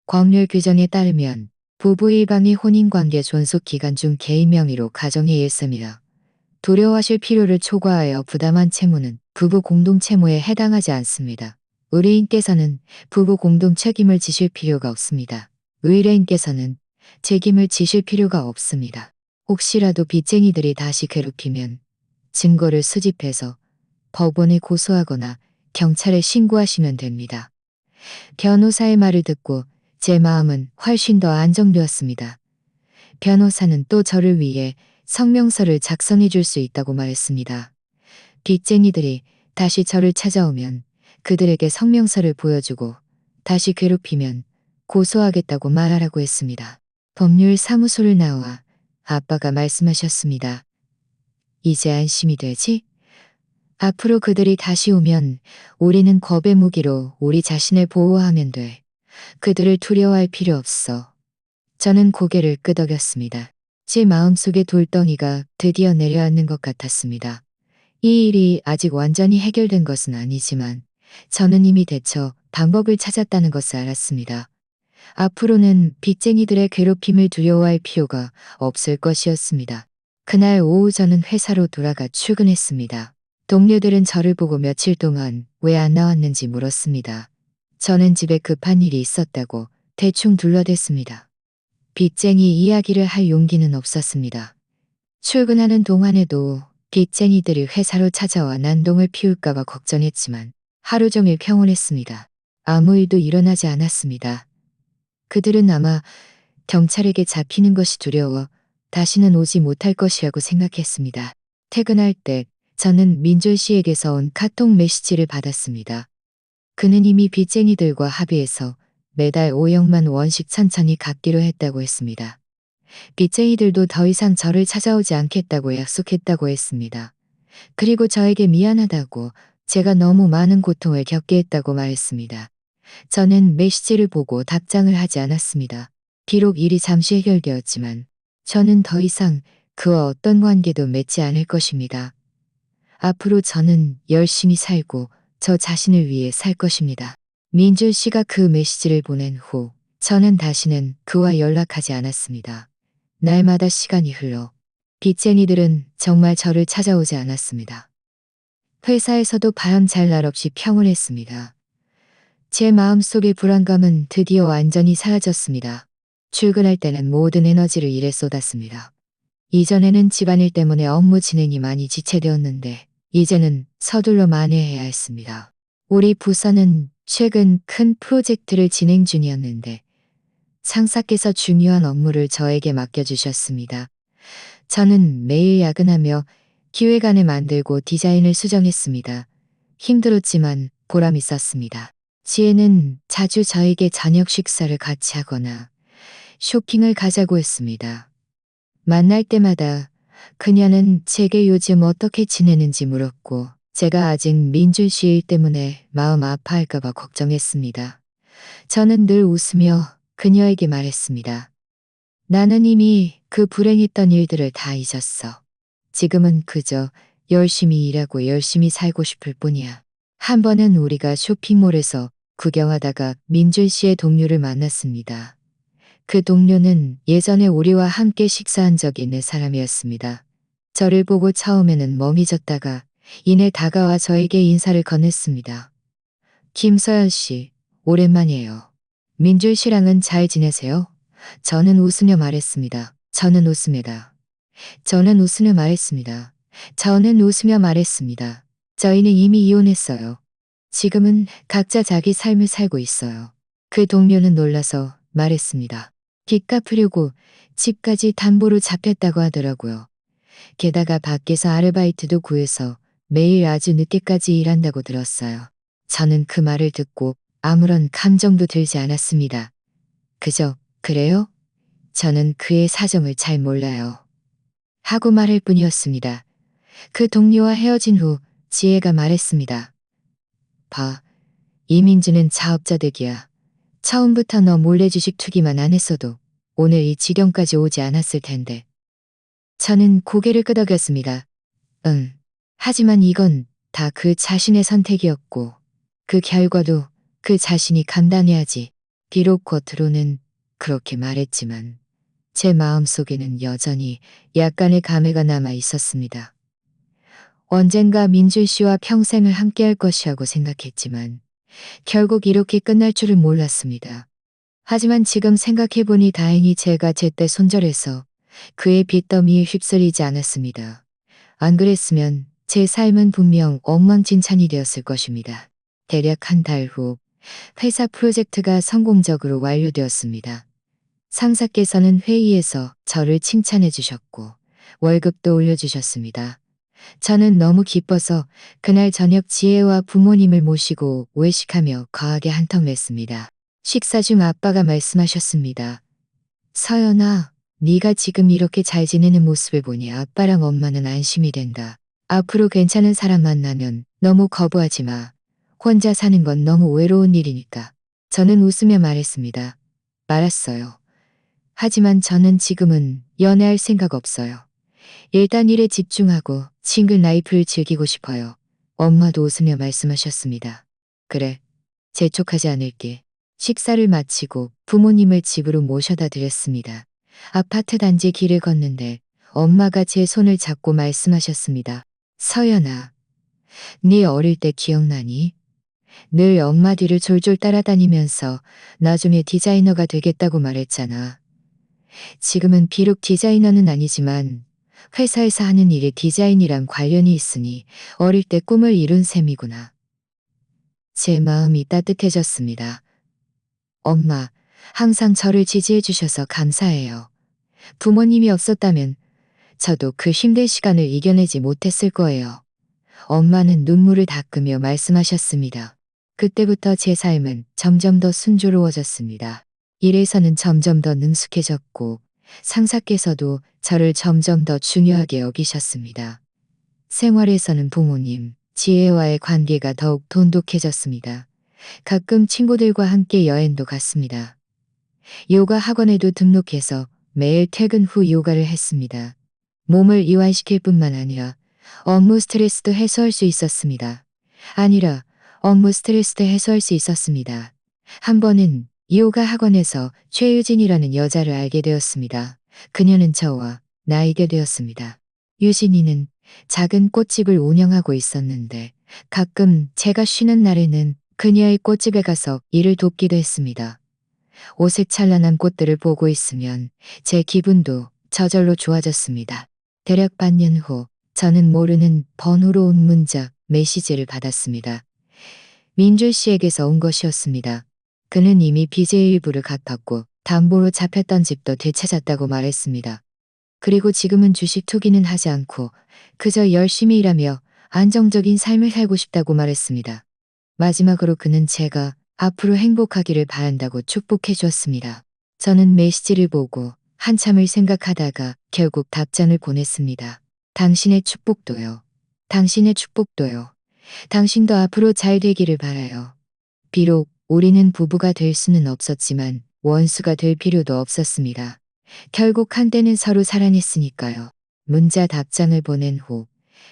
법률 규정에 따르면 부부 일방의 혼인관계 존속 기간 중 개인 명의로 가정의 일셈이라 두려워하실 필요를 초과하여 부담한 채무는 부부 공동 채무에 해당하지 않습니다. 의뢰인께서는 부부 공동 책임을 지실 필요가 없습니다. 의뢰인께서는 책임을 지실 필요가 없습니다. 혹시라도 빚쟁이들이 다시 괴롭히면 증거를 수집해서 법원에 고소하거나 경찰에 신고하시면 됩니다. 변호사의 말을 듣고 제 마음은 훨씬 더 안정되었습니다. 변호사는 또 저를 위해 성명서를 작성해 줄 수 있다고 말했습니다. 빚쟁이들이 다시 저를 찾아오면 그들에게 성명서를 보여주고 다시 괴롭히면 고소하겠다고 말하라고 했습니다. 법률 사무소를 나와 아빠가 말씀하셨습니다. 이제 안심이 되지? 앞으로 그들이 다시 오면 우리는 겁의 무기로 우리 자신을 보호하면 돼. 그들을 두려워할 필요 없어. 저는 고개를 끄덕였습니다. 제 마음속의 돌덩이가 드디어 내려앉는 것 같았습니다. 이 일이 아직 완전히 해결된 것은 아니지만 저는 이미 대처 방법을 찾았다는 것을 알았습니다. 앞으로는 빚쟁이들의 괴롭힘을 두려워할 필요가 없을 것이었습니다. 그날 오후 저는 회사로 돌아가 출근했습니다. 동료들은 저를 보고 며칠 동안 왜 안 나왔는지 물었습니다. 저는 집에 급한 일이 있었다고 대충 둘러댔습니다. 빚쟁이 이야기를 할 용기는 없었습니다. 출근하는 동안에도 빚쟁이들이 회사로 찾아와 난동을 피울까봐 걱정했지만 하루 종일 평온했습니다. 아무 일도 일어나지 않았습니다. 그들은 아마 경찰에게 잡히는 것이 두려워 다시는 오지 못할 것이라고 생각했습니다. 퇴근할 때 저는 민준 씨에게서 온 카톡 메시지를 받았습니다. 그는 이미 빚쟁이들과 합의해서 매달 5억만 원씩 천천히 갚기로 했다고 했습니다. 빚쟁이들도 더 이상 저를 찾아오지 않겠다고 약속했다고 했습니다. 그리고 저에게 미안하다고 제가 너무 많은 고통을 겪게 했다고 말했습니다. 저는 메시지를 보고 답장을 하지 않았습니다. 비록 일이 잠시 해결되었지만 저는 더 이상 그와 어떤 관계도 맺지 않을 것입니다. 앞으로 저는 열심히 살고 저 자신을 위해 살 것입니다. 민준 씨가 그 메시지를 보낸 후 저는 다시는 그와 연락하지 않았습니다. 날마다 시간이 흘러 빚쟁이들은 정말 저를 찾아오지 않았습니다. 회사에서도 바람잘 날 없이 평온했습니다. 제 마음속의 불안감은 드디어 완전히 사라졌습니다. 출근할 때는 모든 에너지를 일에 쏟았습니다. 이전에는 집안일 때문에 업무 진행이 많이 지체되었는데 이제는 서둘러 만회해야 했습니다. 우리 부서는 최근 큰 프로젝트를 진행 중이었는데 상사께서 중요한 업무를 저에게 맡겨주셨습니다. 저는 매일 야근하며 기획안을 만들고 디자인을 수정했습니다. 힘들었지만 보람 있었습니다. 지혜는 자주 저에게 저녁 식사를 같이 하거나 쇼핑을 가자고 했습니다. 만날 때마다 그녀는 제게 요즘 어떻게 지내는지 물었고 제가 아직 민준 씨 일 때문에 마음 아파할까봐 걱정했습니다. 저는 늘 웃으며 그녀에게 말했습니다. 나는 이미 그 불행했던 일들을 다 잊었어. 지금은 그저 열심히 일하고 열심히 살고 싶을 뿐이야. 한 번은 우리가 쇼핑몰에서 구경하다가 민준 씨의 동료를 만났습니다. 그 동료는 예전에 우리와 함께 식사한 적이 있는 사람이었습니다. 저를 보고 처음에는 멍해졌다가 이내 다가와 저에게 인사를 건넸습니다. 김서연 씨, 오랜만이에요. 민준 씨랑은 잘 지내세요? 저는 웃으며 말했습니다. 저는 웃으며 말했습니다. 저는 웃으며 말했습니다. 저희는 이미 이혼했어요. 지금은 각자 자기 삶을 살고 있어요. 그 동료는 놀라서 말했습니다. 빚 갚으려고 집까지 담보로 잡혔다고 하더라고요. 게다가 밖에서 아르바이트도 구해서 매일 아주 늦게까지 일한다고 들었어요. 저는 그 말을 듣고 아무런 감정도 들지 않았습니다. 그저 그래요? 저는 그의 사정을 잘 몰라요. 하고 말할 뿐이었습니다. 그 동료와 헤어진 후 지혜가 말했습니다. 봐, 이민주는 자업자득이야. 처음부터 너 몰래 주식 투기만 안 했어도 오늘 이 지경까지 오지 않았을 텐데. 저는 고개를 끄덕였습니다. 응. 하지만 이건 다 그 자신의 선택이었고 그 결과도 그 자신이 감당해야지. 비록 겉으로는 그렇게 말했지만 제 마음속에는 여전히 약간의 감회가 남아 있었습니다. 언젠가 민준 씨와 평생을 함께할 것이라고 생각했지만 결국 이렇게 끝날 줄은 몰랐습니다. 하지만 지금 생각해보니 다행히 제가 제때 손절해서 그의 빚더미에 휩쓸리지 않았습니다. 안 그랬으면 제 삶은 분명 엉망진창이 되었을 것입니다. 대략 한 달 후 회사 프로젝트가 성공적으로 완료되었습니다. 상사께서는 회의에서 저를 칭찬해 주셨고 월급도 올려주셨습니다. 저는 너무 기뻐서 그날 저녁 지혜와 부모님을 모시고 외식하며 거하게 한턱 냈습니다. 식사 중 아빠가 말씀하셨습니다. 서연아, 네가 지금 이렇게 잘 지내는 모습을 보니 아빠랑 엄마는 안심이 된다. 앞으로 괜찮은 사람 만나면 너무 거부하지 마. 혼자 사는 건 너무 외로운 일이니까. 저는 웃으며 말했습니다. 알았어요. 하지만 저는 지금은 연애할 생각 없어요. 일단 일에 집중하고 싱글 라이프를 즐기고 싶어요. 엄마도 웃으며 말씀하셨습니다. 그래, 재촉하지 않을게. 식사를 마치고 부모님을 집으로 모셔다 드렸습니다. 아파트 단지 길을 걷는데 엄마가 제 손을 잡고 말씀하셨습니다. 서연아, 네 어릴 때 기억나니? 늘 엄마 뒤를 졸졸 따라다니면서 나중에 디자이너가 되겠다고 말했잖아. 지금은 비록 디자이너는 아니지만 회사에서 하는 일이 디자인이랑 관련이 있으니 어릴 때 꿈을 이룬 셈이구나. 제 마음이 따뜻해졌습니다. 엄마, 항상 저를 지지해 주셔서 감사해요. 부모님이 없었다면 저도 그 힘든 시간을 이겨내지 못했을 거예요. 엄마는 눈물을 닦으며 말씀하셨습니다. 그때부터 제 삶은 점점 더 순조로워졌습니다. 일에서는 점점 더 능숙해졌고 상사께서도 저를 점점 더 중요하게 여기셨습니다. 생활에서는 부모님, 지혜와의 관계가 더욱 돈독해졌습니다. 가끔 친구들과 함께 여행도 갔습니다. 요가 학원에도 등록해서 매일 퇴근 후 요가를 했습니다. 몸을 이완시킬 뿐만 아니라 업무 스트레스도 해소할 수 있었습니다. 업무 스트레스도 해소할 수 있었습니다. 한 번은 요가 학원에서 최유진이라는 여자를 알게 되었습니다. 그녀는 저와 나이게 되었습니다. 유진이는 작은 꽃집을 운영하고 있었는데 가끔 제가 쉬는 날에는 그녀의 꽃집에 가서 일을 돕기도 했습니다. 오색찬란한 꽃들을 보고 있으면 제 기분도 저절로 좋아졌습니다. 대략 반년 후 저는 모르는 번호로 온 문자, 메시지를 받았습니다. 민준 씨에게서 온 것이었습니다. 그는 이미 빚의 일부를 갚았고 담보로 잡혔던 집도 되찾았다고 말했습니다. 그리고 지금은 주식 투기는 하지 않고 그저 열심히 일하며 안정적인 삶을 살고 싶다고 말했습니다. 마지막으로 그는 제가 앞으로 행복하기를 바란다고 축복해 주었습니다. 저는 메시지를 보고 한참을 생각하다가 결국 답장을 보냈습니다. 당신의 축복도요. 당신의 축복도요. 당신도 앞으로 잘 되기를 바라요. 비록 우리는 부부가 될 수는 없었지만 원수가 될 필요도 없었습니다. 결국 한때는 서로 사랑했으니까요. 문자 답장을 보낸 후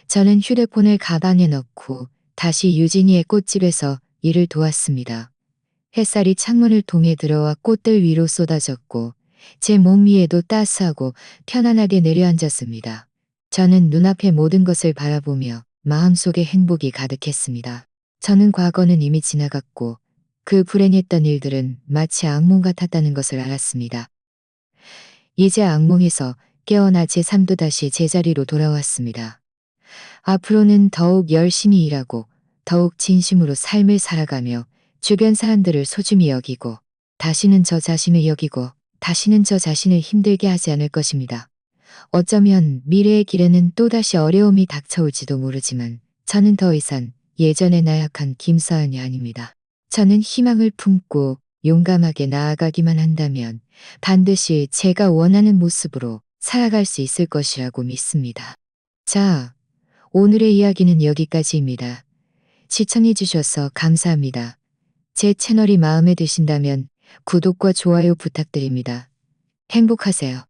저는 휴대폰을 가방에 넣고 다시 유진이의 꽃집에서 일을 도왔습니다. 햇살이 창문을 통해 들어와 꽃들 위로 쏟아졌고 제 몸 위에도 따스하고 편안하게 내려앉았습니다. 저는 눈앞의 모든 것을 바라보며 마음속에 행복이 가득했습니다. 저는 과거는 이미 지나갔고 그 불행했던 일들은 마치 악몽 같았다는 것을 알았습니다. 이제 악몽에서 깨어나 제 삶도 다시 제자리로 돌아왔습니다. 앞으로는 더욱 열심히 일하고 더욱 진심으로 삶을 살아가며 주변 사람들을 소중히 여기고 다시는 저 자신을 여기고 다시는 저 자신을 힘들게 하지 않을 것입니다. 어쩌면 미래의 길에는 또다시 어려움이 닥쳐올지도 모르지만 저는 더 이상 예전의 나약한 김서연이 아닙니다. 저는 희망을 품고 용감하게 나아가기만 한다면 반드시 제가 원하는 모습으로 살아갈 수 있을 것이라고 믿습니다. 자, 오늘의 이야기는 여기까지입니다. 시청해 주셔서 감사합니다. 제 채널이 마음에 드신다면 구독과 좋아요 부탁드립니다. 행복하세요.